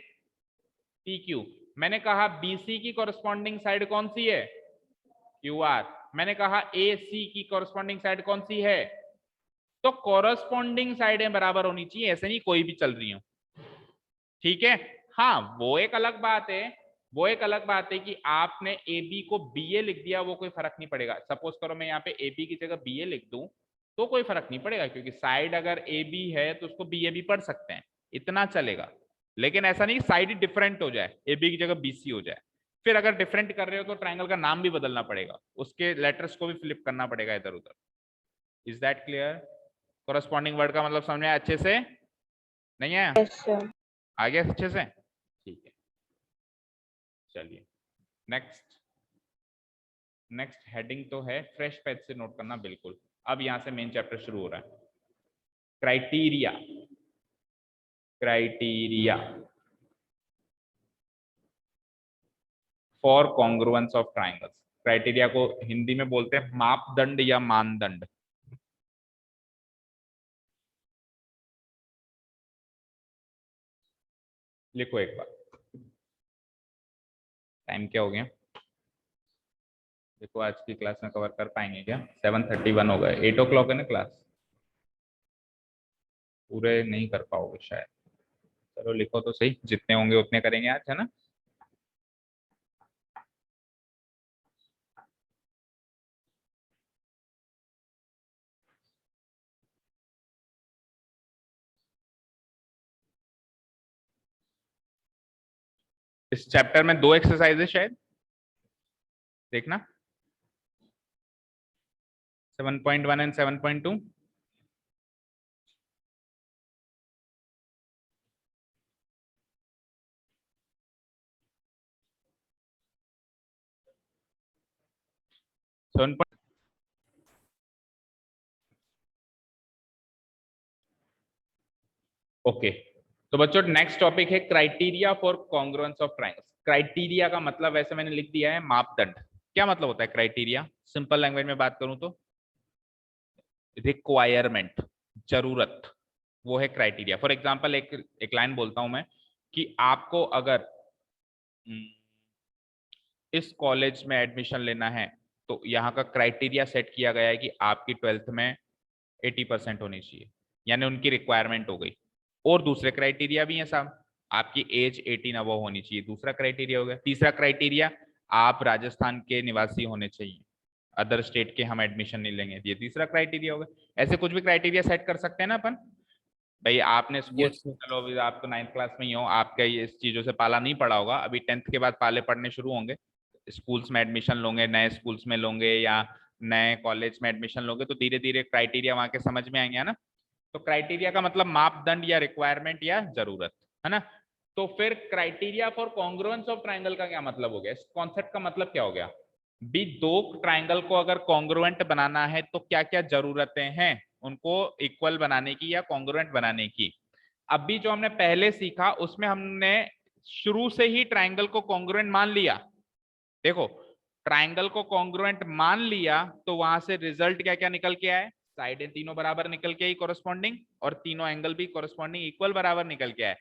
P Q. मैंने कहा बी सी की कॉरस्पॉन्डिंग साइड कौन सी है? Q R. मैंने कहा ए सी की कॉरस्पॉन्डिंग साइड कौन सी है? तो कॉरस्पॉन्डिंग साइडें बराबर होनी चाहिए, ऐसे नहीं कोई भी चल रही हो, ठीक है। हाँ वो एक अलग बात है, वो एक अलग बात है कि आपने ए बी को बी ए लिख दिया, वो कोई फर्क नहीं पड़ेगा। सपोज करो मैं यहाँ पे ए बी की जगह बी ए लिख दूं तो कोई फर्क नहीं पड़ेगा, क्योंकि साइड अगर ए बी है तो उसको बी ए भी पढ़ सकते हैं, इतना चलेगा। लेकिन ऐसा नहीं साइड डिफरेंट हो जाए, ए बी की जगह बी सी हो जाए, फिर अगर डिफरेंट कर रहे हो तो ट्राइंगल का नाम भी बदलना पड़ेगा, उसके लेटर्स को भी फ्लिप करना पड़ेगा इधर उधर। Is that clear? Corresponding word का मतलब समझ में आया अच्छे से? नहीं आया? Yes, sir. आ गया अच्छे से? ठीक है चलिए नेक्स्ट। नेक्स्ट हेडिंग तो है, फ्रेश पेज से नोट करना बिल्कुल। अब यहां से मेन चैप्टर शुरू हो रहा है, criteria. Criteria for congruence of triangles. Criteria को हिंदी में बोलते हैं मापदंड या मानदंड। लिखो एक बार, टाइम क्या हो गया देखो, आज की क्लास में कवर कर पाएंगे क्या? 7:31 हो गए, 8 o'clock है ना क्लास, पूरे नहीं कर पाओगे शायद। चलो लिखो तो सही, जितने होंगे उतने करेंगे आज, है ना। इस चैप्टर में 2 एक्सरसाइज है शायद, देखना 7.1 एंड 7.2। 7 ओके। तो बच्चों नेक्स्ट टॉपिक है criteria for congruence of triangles. Criteria का मतलब वैसे मैंने लिख दिया है मापदंड। क्या मतलब होता है क्राइटेरिया? सिंपल लैंग्वेज में बात करूं तो रिक्वायरमेंट, जरूरत, वो है क्राइटेरिया। फॉर एग्जांपल एक लाइन बोलता हूं मैं कि आपको अगर इस कॉलेज में एडमिशन लेना है तो यहाँ का क्राइटेरिया सेट किया गया है कि आपकी 12th में 80% होनी चाहिए, यानी उनकी रिक्वायरमेंट हो गई। और दूसरे क्राइटेरिया भी हैं साहब, आपकी एज 18 अबव होनी चाहिए, दूसरा क्राइटेरिया हो गया। तीसरा क्राइटेरिया, आप राजस्थान के निवासी होने चाहिए, अदर स्टेट के हम एडमिशन नहीं लेंगे, ये तीसरा क्राइटेरिया हो गया। ऐसे कुछ भी क्राइटेरिया सेट कर सकते हैं ना अपन। भाई आपने स्कूल, यस सर। चलो अभी आप तो 9th क्लास में ही हो, आपका ये इस चीजों से पाला नहीं पड़ा होगा, अभी 10th के बाद पाले पढ़ने शुरू होंगे, स्कूल्स में एडमिशन लोगे, नए स्कूल्स में लोगे या नए कॉलेज में एडमिशन लोगे, तो धीरे धीरे क्राइटेरिया वहां के समझ में आएंगे, है ना। तो क्राइटेरिया का मतलब मापदंड या रिक्वायरमेंट या जरूरत, है ना। तो फिर criteria for congruence of triangle का क्या मतलब हो गया? इस कॉन्सेप्ट का मतलब क्या हो गया? भी दो ट्राइंगल को अगर कॉन्ग्रुएंट बनाना है तो क्या क्या जरूरतें हैं उनको इक्वल बनाने की या कॉन्ग्रुएंट बनाने की। अभी जो हमने पहले सीखा उसमें हमने शुरू से ही ट्राइंगल को कॉन्ग्रुएंट मान लिया। देखो, ट्राइंगल को कॉन्ग्रुएंट मान लिया तो वहां से रिजल्ट क्या क्या निकल के आए? साइडें तीनों बराबर निकल के आई कोरस्पॉन्डिंग, और तीनों एंगल भी कोरस्पॉन्डिंग इक्वल बराबर निकल के आए।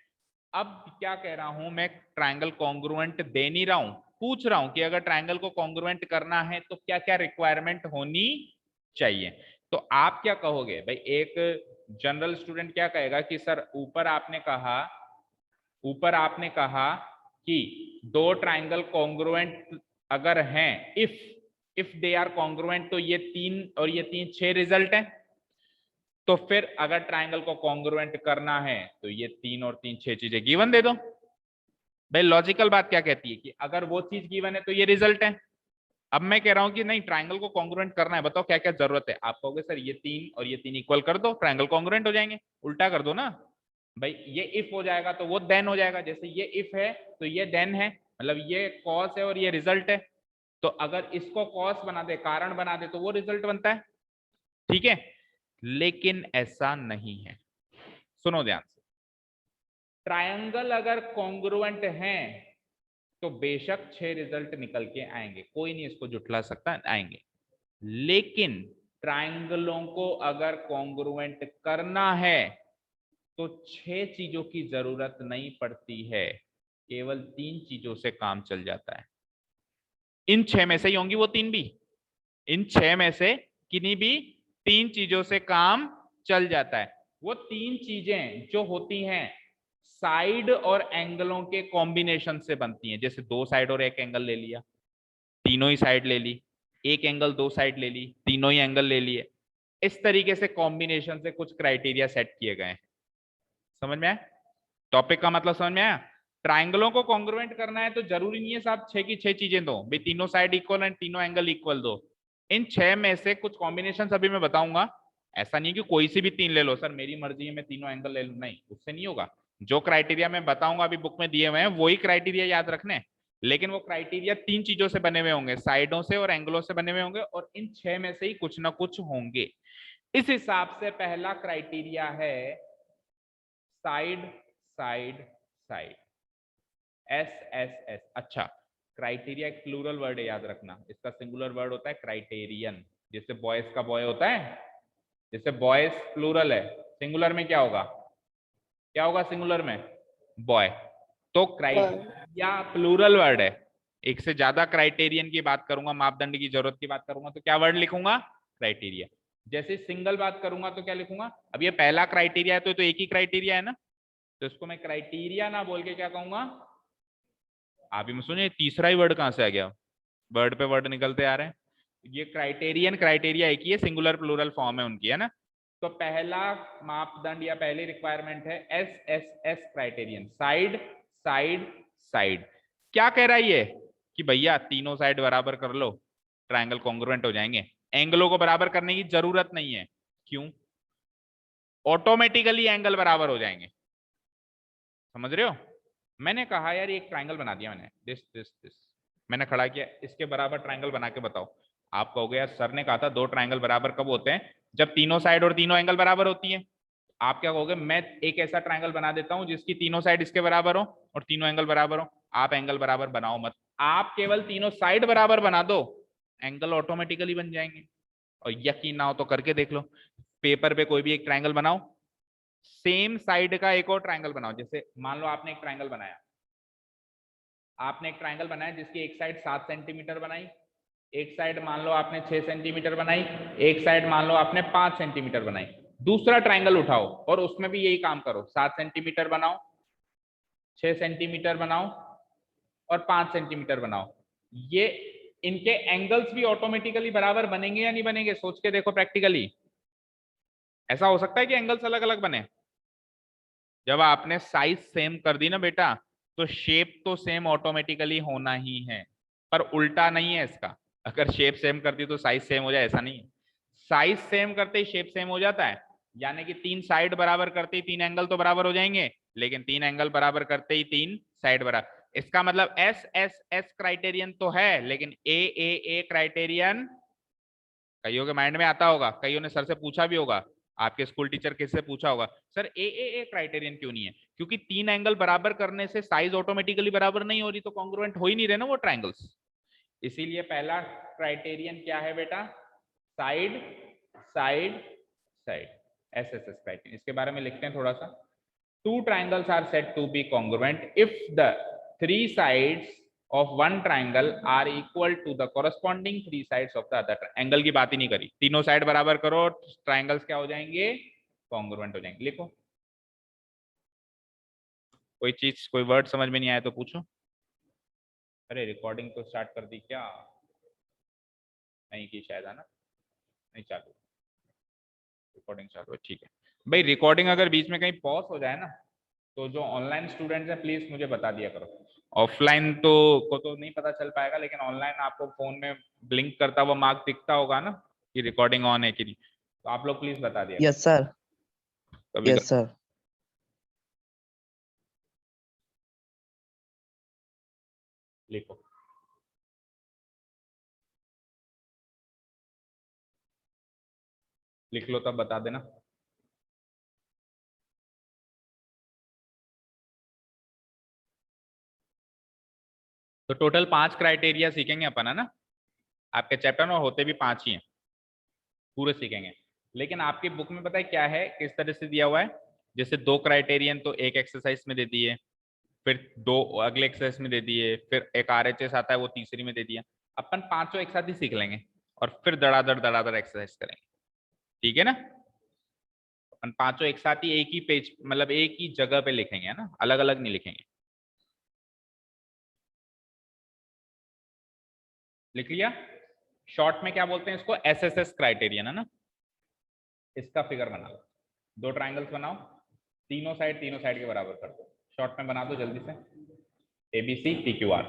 अब क्या कह रहा हूं मैं, ट्राइंगल कॉन्ग्रुएंट दे नहीं रहा हूं, पूछ रहा हूं कि अगर ट्राइंगल को कॉन्ग्रुएंट करना है तो क्या क्या रिक्वायरमेंट होनी चाहिए। तो आप क्या कहोगे भाई? एक जनरल स्टूडेंट क्या कहेगा कि सर ऊपर आपने कहा कि दो ट्राइंगल कॉन्ग्रुएंट अगर हैं, इफ दे आर कॉन्ग्रुएंट, तो ये 3 और ये 3 6 रिजल्ट है। तो फिर अगर ट्राइंगल को कॉन्ग्रुएंट करना है तो ये 3 और 3 6 चीजें गिवन दे दो। भाई लॉजिकल बात क्या कहती है कि अगर वो चीज गिवन है तो ये रिजल्ट है। अब मैं कह रहा हूं कि नहीं, ट्राइंगल को कॉन्ग्रुएंट करना है, बताओ क्या क्या जरूरत है। आप कहोगे सर ये 3 और ये 3 इक्वल कर दो, ट्राइंगल कॉन्ग्रुएंट हो जाएंगे। उल्टा कर दो ना भाई, ये इफ हो जाएगा तो वो देन हो जाएगा। जैसे ये इफ है तो ये देन है, मतलब ये कॉस है और ये रिजल्ट है। तो अगर इसको कॉस बना दे, कारण बना दे, तो वो रिजल्ट बनता है। ठीक है, लेकिन ऐसा नहीं है। सुनो ध्यान से, ट्रायंगल अगर कॉन्ग्रुएंट हैं तो बेशक 6 रिजल्ट निकल के आएंगे, कोई नहीं इसको जुटला सकता, आएंगे। लेकिन ट्रायंगलों को अगर कॉन्ग्रुएंट करना है तो 6 चीजों की जरूरत नहीं पड़ती है, केवल 3 चीजों से काम चल जाता है। इन 6 में से ही होंगी वो 3 भी, इन 6 में से किन्हीं भी 3 चीजों से काम चल जाता है। वो 3 चीजें जो होती हैं साइड और एंगलों के कॉम्बिनेशन से बनती हैं। जैसे 2 साइड और 1 एंगल ले लिया, तीनों ही साइड ले ली, 1 एंगल 2 साइड ले ली, तीनों ही एंगल ले लिए। इस तरीके से कॉम्बिनेशन से कुछ क्राइटेरिया सेट किए गए हैं। समझ में आया? टॉपिक का मतलब समझ में आया? ट्राइंगलों को कॉन्ग्रुएंट करना है तो जरूरी नहीं है साहब 6 की 6 चीजें दो, भाई तीनों साइड इक्वल एंड तीनों एंगल इक्वल दो। इन 6 में से कुछ कॉम्बिनेशन अभी मैं बताऊंगा। ऐसा नहीं कि कोई सी भी 3 ले लो, सर मेरी मर्जी है मैं तीनों एंगल ले लूं, नहीं, उससे नहीं होगा। जो क्राइटेरिया मैं बताऊंगा अभी बुक में दिए हुए हैं वही क्राइटेरिया याद रखने, लेकिन वो क्राइटेरिया 3 चीजों से बने हुए होंगे, साइडों से और एंगलों से बने हुए होंगे, और इन 6 में से ही कुछ ना कुछ होंगे। इस हिसाब से पहला क्राइटेरिया है साइड साइड साइड, SSS। अच्छा, क्राइटेरिया एक प्लूरल वर्ड है, याद रखना, इसका सिंगुलर वर्ड होता है क्राइटेरियन। जैसे बॉयज का बॉय होता है, जैसे बॉयज प्लूरल है, सिंगुलर में क्या होगा? क्या होगा सिंगुलर में? बॉय। तो क्राइटेरिया प्लूरल वर्ड है, एक से ज्यादा क्राइटेरियन की बात करूंगा, मापदंड की जरूरत की बात करूंगा तो क्या वर्ड लिखूंगा? क्राइटेरिया। जैसे सिंगल बात करूंगा तो क्या लिखूंगा? अब ये पहला क्राइटेरिया है तो एक ही क्राइटेरिया है ना, तो इसको मैं क्राइटेरिया ना बोल के क्या कहूंगा? आप ही में सुनिए, तीसरा ही वर्ड कहां से आ गया? वर्ड पे वर्ड निकलते आ रहे हैं। ये क्राइटेरियन क्राइटेरिया एक ही है, सिंगुलर प्लूरल फॉर्म है उनकी, है ना। तो पहला मापदंड या पहली रिक्वायरमेंट है SSS criterion, side side side. क्या कह रहा है ये कि भैया तीनों साइड बराबर कर लो, ट्रायंगल कॉन्ग्रुएंट हो जाएंगे। एंगलों को बराबर करने की जरूरत नहीं है। क्यों? ऑटोमेटिकली एंगल बराबर हो जाएंगे। समझ रहे हो? मैंने कहा यार एक ट्रायंगल बना दिया मैंने, दिस दिस दिस, मैंने खड़ा किया, इसके बराबर ट्रायंगल बना के बताओ। आप कहोगे यार सर ने कहा था दो ट्रायंगल बराबर कब होते हैं, जब तीनों साइड और तीनों एंगल बराबर होती है। आप क्या कहोगे, मैं एक ऐसा ट्रायंगल बना देता हूं जिसकी तीनों साइड इसके बराबर हो और तीनों एंगल बराबर हो। आप एंगल बराबर बनाओ मत, आप केवल तीनों साइड बराबर बना दो, एंगल ऑटोमेटिकली बन जाएंगे। और यकीन ना हो तो करके देख लो, पेपर पे कोई भी एक ट्रायंगल बनाओ, सेम साइड का एक और ट्रायंगल बनाओ। जैसे मान लो आपने एक ट्रायंगल बनाया, जिसकी एक साइड 7 सेंटीमीटर बनाई, एक साइड मान लो आपने 6 सेंटीमीटर बनाई, एक साइड मान लो आपने 5 सेंटीमीटर बनाई। दूसरा ट्रायंगल उठाओ और उसमें भी यही काम करो, 7 सेंटीमीटर बनाओ, 6 सेंटीमीटर बनाओ और 5 सेंटीमीटर बनाओ। ये इनके एंगल्स भी ऑटोमेटिकली बराबर बनेंगे या नहीं बनेंगे, सोच के देखो प्रैक्टिकली। ऐसा हो सकता है कि एंगल्स अलग अलग बने? जब आपने साइज सेम कर दी ना बेटा, तो शेप तो सेम ऑटोमेटिकली होना ही है, पर उल्टा नहीं है इसका। अगर शेप सेम कर दी तो साइज सेम हो जाए, ऐसा नहीं है। साइज सेम करते ही शेप सेम हो जाता है, यानी कि तीन साइड बराबर करते ही तीन एंगल तो बराबर हो जाएंगे, लेकिन तीन एंगल बराबर करते ही तीन साइड बराबर। इसका मतलब एस एस एस क्राइटेरियन तो है, लेकिन ए क्राइटेरियन कईयों के माइंड में आता होगा, कईयों ने सर से पूछा भी होगा, आपके स्कूल टीचर किससे पूछा होगा, सर ए क्राइटेरियन क्यों नहीं है? क्योंकि तीन एंगल बराबर करने से साइज ऑटोमेटिकली बराबर नहीं हो रही, तो कॉन्ग्रुएंट हो ही नहीं रहे ना वो ट्रायंगल्स। इसीलिए पहला क्राइटेरियन क्या है बेटा, side side side, S S S criterion. इसके बारे में लिखते हैं थोड़ा सा। Two triangles are said to be congruent if the three sides of one triangle are equal to the corresponding three sides of the other triangle। Angle की बात ही नहीं करी, तीनों साइड बराबर करो, ट्रायंगल्स क्या हो जाएंगे, कॉन्ग्रुएंट हो जाएंगे। लिखो, कोई चीज कोई वर्ड समझ में नहीं आया तो पूछो। अरे रिकॉर्डिंग तो स्टार्ट कर दी क्या? नहीं की शायद, है ना? नहीं चालू, रिकॉर्डिंग चालू है, ठीक है। भाई रिकॉर्डिंग अगर बीच में कहीं पॉज हो जाए ना, तो जो ऑनलाइन स्टूडेंट्स हैं प्लीज मुझे बता दिया करो। ऑफलाइन तो को तो नहीं पता चल पाएगा, लेकिन ऑनलाइन आपको फोन में ब्लिंक करता हुआ मार्क दिखता होगा ना कि रिकॉर्डिंग ऑन है कि नहीं, तो आप लोग प्लीज बता दिया यस सर। कभी यस सर। लिखो, लिख लो तब बता देना। तो टोटल 5 क्राइटेरिया सीखेंगे अपन, है ना? आपके चैप्टर में होते भी 5 ही हैं, पूरे सीखेंगे। लेकिन आपकी बुक में पता है क्या है, किस तरह से दिया हुआ है? जैसे 2 क्राइटेरियन तो एक एक्सरसाइज में दे दिए, फिर 2 अगले एक्सरसाइज में दे दिए, फिर एक RHS आता है वो तीसरी में दे दिया। अपन पांचों एक साथ ही सीख लेंगे और फिर दड़ादड़ एक्सरसाइज करेंगे, ठीक है ना? अपन पांचों एक साथ ही एक ही पेज, मतलब एक ही जगह पे लिखेंगे, है ना? अलग अलग नहीं लिखेंगे। लिख लिया? शॉर्ट में क्या बोलते हैं इसको, SSS क्राइटेरियन, है ना? इसका फिगर बना लो, 2 ट्राइंगल्स बनाओ, तीनों साइड के बराबर कर दो। शॉर्ट में बना दो जल्दी से, ABC PQR।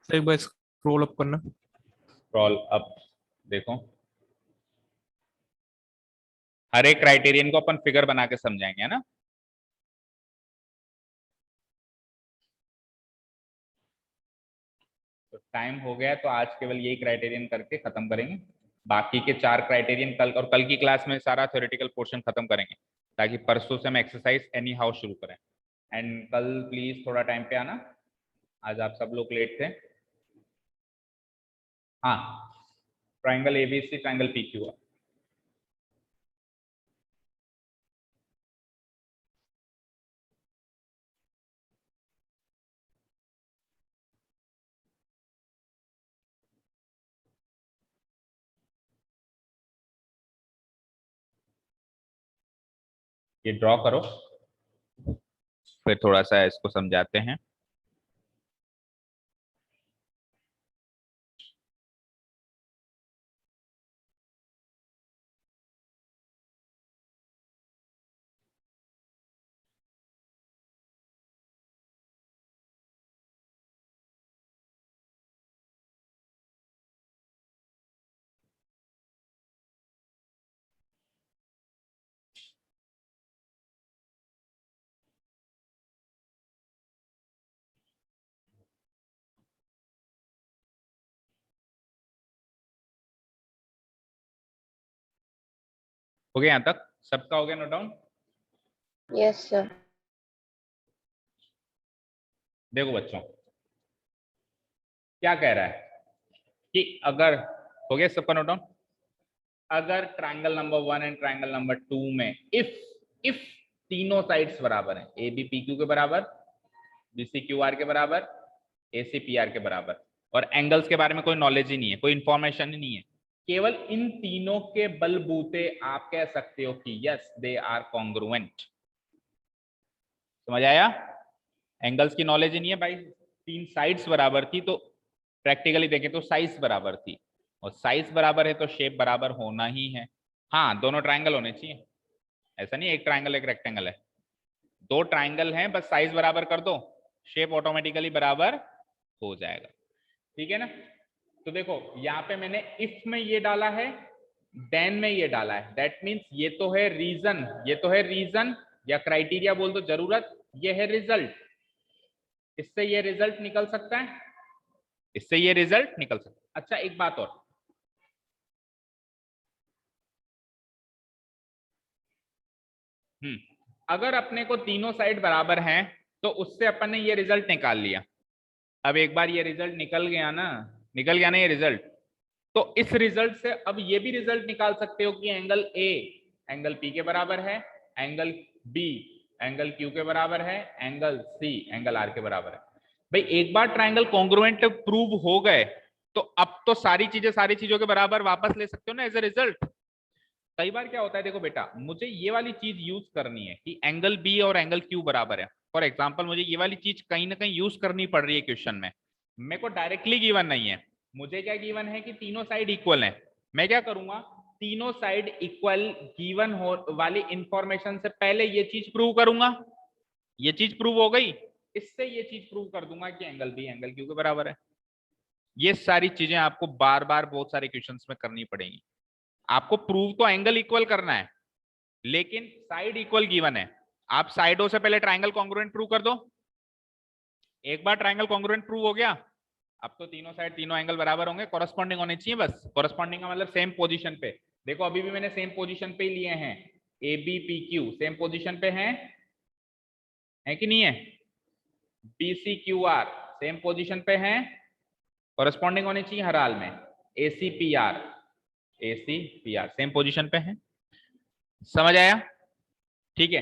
एक बार स्क्रॉल अप करना। स्क्रॉल अप, देखो हर एक क्राइटेरियन को अपन फिगर बना के समझाएंगे, है ना? तो टाइम हो गया, तो आज केवल यही क्राइटेरियन करके खत्म करेंगे। बाकी के 4 क्राइटेरियन कल, और कल की क्लास में सारा थ्योरेटिकल पोर्शन खत्म करेंगे, ताकि परसों से हम एक्सरसाइज एनी हाउ शुरू करें। एंड कल प्लीज थोड़ा टाइम पे आना, आज आप सब लोग लेट थे। हाँ, ट्राइंगल ABC, ट्राइंगल PQR। ये ड्रॉ करो, फिर थोड़ा सा इसको समझाते हैं। हो गया यहाँ तक? सबका हो गया नोट डाउन? Yes, sir. देखो बच्चों क्या कह रहा है कि अगर, हो गया सबका नोट डाउन? अगर triangle number 1 and triangle number 2 में इफ तीनों साइड्स बराबर हैं, ए बी पी क्यू के बराबर, बी सी क्यू आर के बराबर, ए सी पी आर के बराबर, और एंगल्स के बारे में कोई नॉलेज ही नहीं है, कोई इंफॉर्मेशन ही नहीं है, केवल इन तीनों के बलबूते आप कह सकते हो कि यस दे आर कॉन्ग्रुएंट। समझ आया? एंगल्स की नॉलेज ही नहीं है भाई, तीन साइड्स बराबर थी तो प्रैक्टिकली देखें तो साइज बराबर थी, और साइज बराबर है तो शेप बराबर होना ही है। हाँ दोनों ट्रायंगल होने चाहिए, ऐसा नहीं एक ट्रायंगल एक रेक्टेंगल है, दो ट्रायंगल हैं, बस साइज बराबर कर दो, शेप ऑटोमेटिकली बराबर हो जाएगा। ठीक है ना? तो देखो यहाँ पे मैंने इफ में ये डाला है, देन में ये डाला है, दैट मीन्स ये तो है रीजन, ये तो है रीजन या क्राइटेरिया बोल दो, जरूरत, ये है रिजल्ट। इससे ये रिजल्ट निकल सकता है, इससे ये रिजल्ट निकल सकता है। अच्छा एक बात और, अगर अपने को तीनों साइड बराबर हैं तो उससे अपन ने ये रिजल्ट निकाल लिया। अब एक बार ये रिजल्ट निकल गया ना, निकल गया ना ये रिजल्ट, तो इस रिजल्ट से अब ये भी रिजल्ट निकाल सकते हो कि एंगल ए एंगल पी के बराबर है, एंगल बी एंगल क्यू के बराबर है, एंगल सी एंगल आर के बराबर है। भाई एक बार ट्रायंगल कॉन्ग्रुएंट प्रूव हो गए तो अब तो सारी चीजों के बराबर वापस ले सकते हो ना एज ए रिजल्ट। कई बार क्या होता है, देखो बेटा मुझे ये वाली चीज यूज करनी है कि एंगल बी और एंगल क्यू बराबर है, फॉर एग्जाम्पल मुझे ये वाली चीज कहीं ना कहीं यूज करनी पड़ रही है क्वेश्चन में, मेरे को डायरेक्टली गिवन नहीं है, मुझे क्या गिवन है कि तीनों साइड इक्वल है। मैं क्या करूंगा, तीनों साइड इक्वल गिवन हो वाली इंफॉर्मेशन से पहले ये चीज प्रूव करूंगा, ये चीज प्रूव हो गई, इससे ये चीज प्रूव कर दूंगा कि एंगल बी एंगल क्यू के बराबर है। ये सारी चीजें आपको बार बार बहुत सारे क्वेश्चंस में करनी पड़ेंगी। आपको प्रूव तो एंगल इक्वल करना है लेकिन साइड इक्वल गिवन है, आप साइडों से पहले ट्रायंगल कॉन्ग्रुएंट प्रूव कर दो। एक बार ट्रायंगल कॉन्ग्रुएंट प्रूव हो गया, अब तो तीनों साइड तीनों एंगल बराबर होंगे, कॉरेस्पॉन्डिंग होने चाहिए, बस कॉरेस्पॉन्डिंग का मतलब सेम पोजीशन पे। देखो अभी भी मैंने सेम पोजीशन पे ही लिए हैं, A B P Q same position पे हैं, है कि नहीं है? B C Q R same position पे हैं, कॉरेस्पॉन्डिंग होनी चाहिए हर हाल में। A C P R same position पे हैं। समझ आया? ठीक है,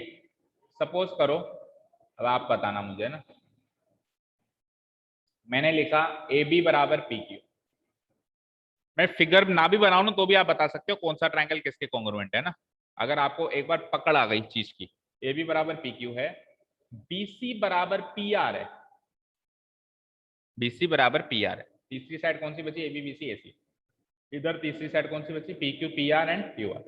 सपोज करो, अब आप बताना मुझे ना, मैंने लिखा ए बी बराबर पी क्यू, मैं फिगर ना भी बनाऊं ना तो भी आप बता सकते हो कौन सा ट्रायंगल किसके कॉन्ग्रुएंट है ना, अगर आपको एक बार पकड़ आ गई चीज की। ए बी बराबर पी क्यू है, बी सी बराबर पी आर है, बी सी बराबर पी आर है, तीसरी साइड कौन सी बची? ए बी बी सी ए सी, इधर तीसरी साइड कौन सी बची? P Q P are and Q R.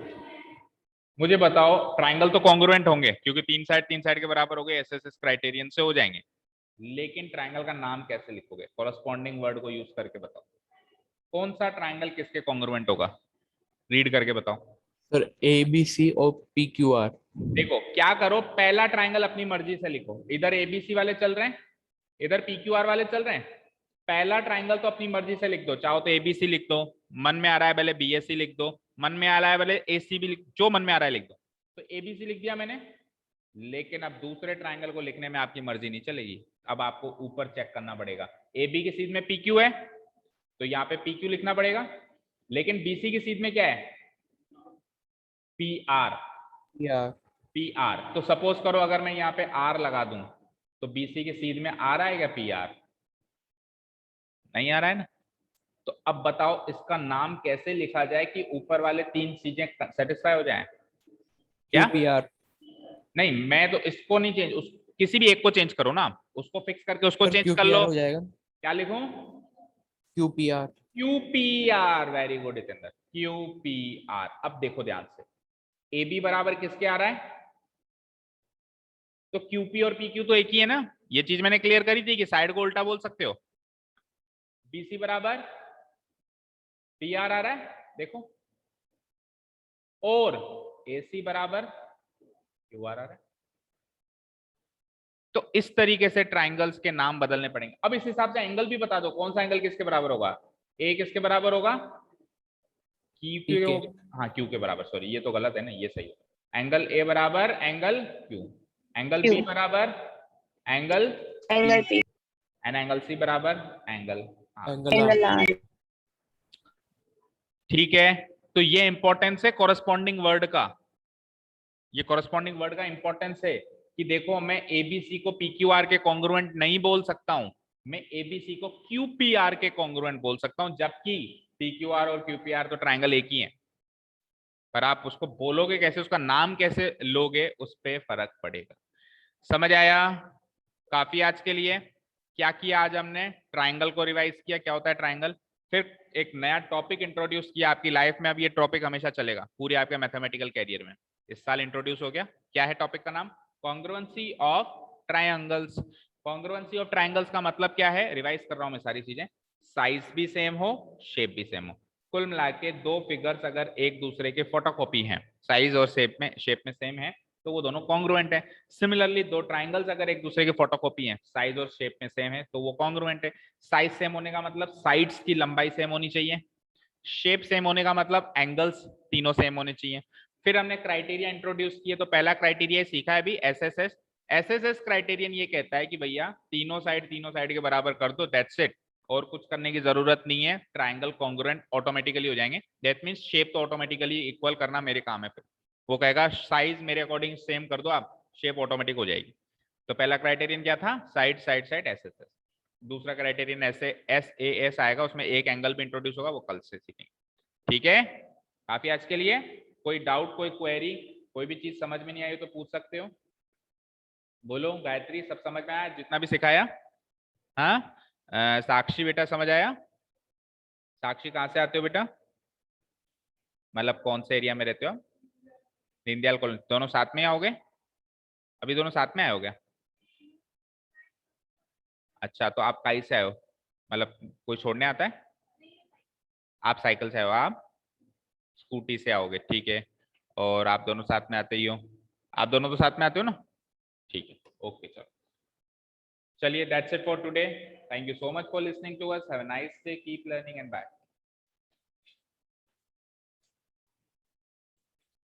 मुझे बताओ ट्रायंगल तो कॉन्ग्रुएंट होंगे क्योंकि तीन साइड के बराबर हो गए, एसएसएस क्राइटेरियन से हो जाएंगे, लेकिन ट्रायंगल का नाम कैसे लिखोगे? कॉरेस्पॉन्डिंग वर्ड को यूज करके बताओ, कौन सा ट्रायंगल किसके कॉन्ग्रुएंट होगा? रीड करके बताओ। सर ए बी सी और पी क्यू आर। देखो क्या करो, पहला ट्रायंगल अपनी मर्जी से लिखो, इधर एबीसी वाले चल रहे हैं, इधर पीक्यूआर वाले चल रहे हैं, पहला ट्रायंगल तो अपनी मर्जी से लिख दो, चाहो तो एबीसी लिख दो, मन में आ रहा है पहले बीएससी लिख दो, मन में आ रहा है पहले एसी भी लिख, जो मन में आ रहा है लिख दो। तो एबीसी लिख दिया मैंने, लेकिन अब दूसरे ट्रायंगल को लिखने में आपकी मर्जी नहीं चलेगी, अब आपको ऊपर चेक करना पड़ेगा। एबी की सीध में पीक्यू है तो यहाँ पे पीक्यू लिखना पड़ेगा, लेकिन बीसी की सीध में क्या है? P R, P R. तो सपोज करो अगर मैं यहाँ पे आर लगा दूं तो बीसी के सीध में आ रहा है क्या पी आर? नहीं आ रहा है ना। तो अब बताओ इसका नाम कैसे लिखा जाए कि ऊपर वाले तीन चीजें सेटिस्फाई हो जाएं? क्या? QPR। नहीं मैं तो इसको नहीं चेंज, उस किसी भी एक को चेंज करो ना, उसको फिक्स करके उसको सर चेंज कर QPR लो। हो जाएगा। क्या लिखूं? QPR। QPR, very good Jitendra, QPR। अब देखो ध्यान से, AB बराबर किसके आ रहा है? तो QP और PQ तो एक ही है ना, ये चीज मैंने क्लियर करी थी कि साइड को उल्टा बोल सकते हो। BC बराबर PR आ रहा है देखो, और AC बराबर QR आ रहा है। तो इस तरीके से ट्राइंगल्स के नाम बदलने पड़ेंगे। अब इस हिसाब से एंगल भी बता दो, कौन सा एंगल किसके बराबर होगा? ए किसके बराबर होगा? PK। हाँ क्यू के बराबर, सॉरी ये तो गलत है ना, ये सही है। एंगल ए बराबर angle Q, angle B Q। बराबर angle Angle P। And angle C बराबर angle angle Angle R। R। ठीक है। तो ये इंपॉर्टेंस है कॉरस्पॉन्डिंग वर्ड का, ये कॉरस्पॉन्डिंग वर्ड का इंपॉर्टेंस है कि देखो मैं एबीसी को पीक्यूआर के कॉन्ग्रुएंट नहीं बोल सकता हूं, मैं एबीसी को क्यूपीआर के कॉन्ग्रुएंट बोल सकता हूं, जबकि पीक्यूआर और क्यूपीआर तो ट्रायंगल एक ही है, पर आप उसको बोलोगे कैसे, उसका नाम कैसे लोगे, उस पर फर्क पड़ेगा। समझ आया? काफी आज के लिए। क्या किया आज हमने, ट्राइंगल को रिवाइज किया, क्या होता है ट्राइंगल, फिर एक नया टॉपिक इंट्रोड्यूस किया आपकी लाइफ में। अब ये टॉपिक हमेशा चलेगा पूरे आपके मैथमेटिकल कैरियर में, इस साल इंट्रोड्यूस हो गया। क्या है टॉपिक का नाम, congruency of triangles. Congruency of triangles का मतलब क्या है, रिवाइज कर रहा हूं मैं सारी चीजें, साइज भी सेम हो, शेप भी सेम हो, कुल मिला के दो फिगर्स अगर एक दूसरे के फोटोकॉपी हैं, साइज और शेप में सेम है, तो वो दोनों कॉन्ग्रुएंट है। सिमिलरली दो ट्राइंगल्स अगर एक दूसरे के फोटोकॉपी हैं, साइज और शेप में सेम है, तो वो कॉन्ग्रुएंट है। साइज सेम होने का मतलब साइड्स की लंबाई सेम होनी चाहिए, शेप सेम होने का मतलब एंगल्स तीनों सेम होने चाहिए। फिर हमने क्राइटेरिया इंट्रोड्यूस किए, तो पहला क्राइटेरिया सीखा है अभी, एसएसएस। एसएसएस क्राइटेरियन ये कहता है कि भैया तीनों साइड के बराबर कर दो, दैट्स इट, और कुछ करने की जरूरत नहीं है, ट्राइंगल कॉन्ग्रुएंट ऑटोमेटिकली हो जाएंगे। दैट मींस शेप तो ऑटोमेटिकली इक्वल करना मेरे काम है, फिर वो कहेगा साइज मेरे अकॉर्डिंग सेम कर दो आप, शेप ऑटोमेटिक हो जाएगी। तो पहला क्राइटेरियन क्या था, साइड साइड साइड एसएसएस। दूसरा क्राइटेरियन ऐसे एसएएस आएगा, उसमें एक एंगल भी इंट्रोड्यूस होगा, वो कल से सीखेंगे। ठीक है, काफी आज के लिए। कोई डाउट, कोई क्वेरी, कोई भी चीज समझ में नहीं आई तो पूछ सकते हो। बोलो गायत्री, सब समझ में आया जितना भी सिखाया? हाँ साक्षी बेटा समझ आया? साक्षी कहाँ से आते हो बेटा, मतलब कौन से एरिया में रहते हो? दीनदयाल कॉलोनी। दोनों साथ में आओगे, अभी दोनों साथ में आए हो क्या? अच्छा, तो आप काई से आए हो, मतलब कोई छोड़ने आता है? आप साइकिल से आए हो, आप स्कूटी से आओगे, ठीक है। और आप दोनों साथ में आते ही हो, आप दोनों तो साथ में आते हो ना, ठीक है, ओके चलो। चलिए, that's it for today, thank you so much for listening to us, have a nice day, keep learning and bye.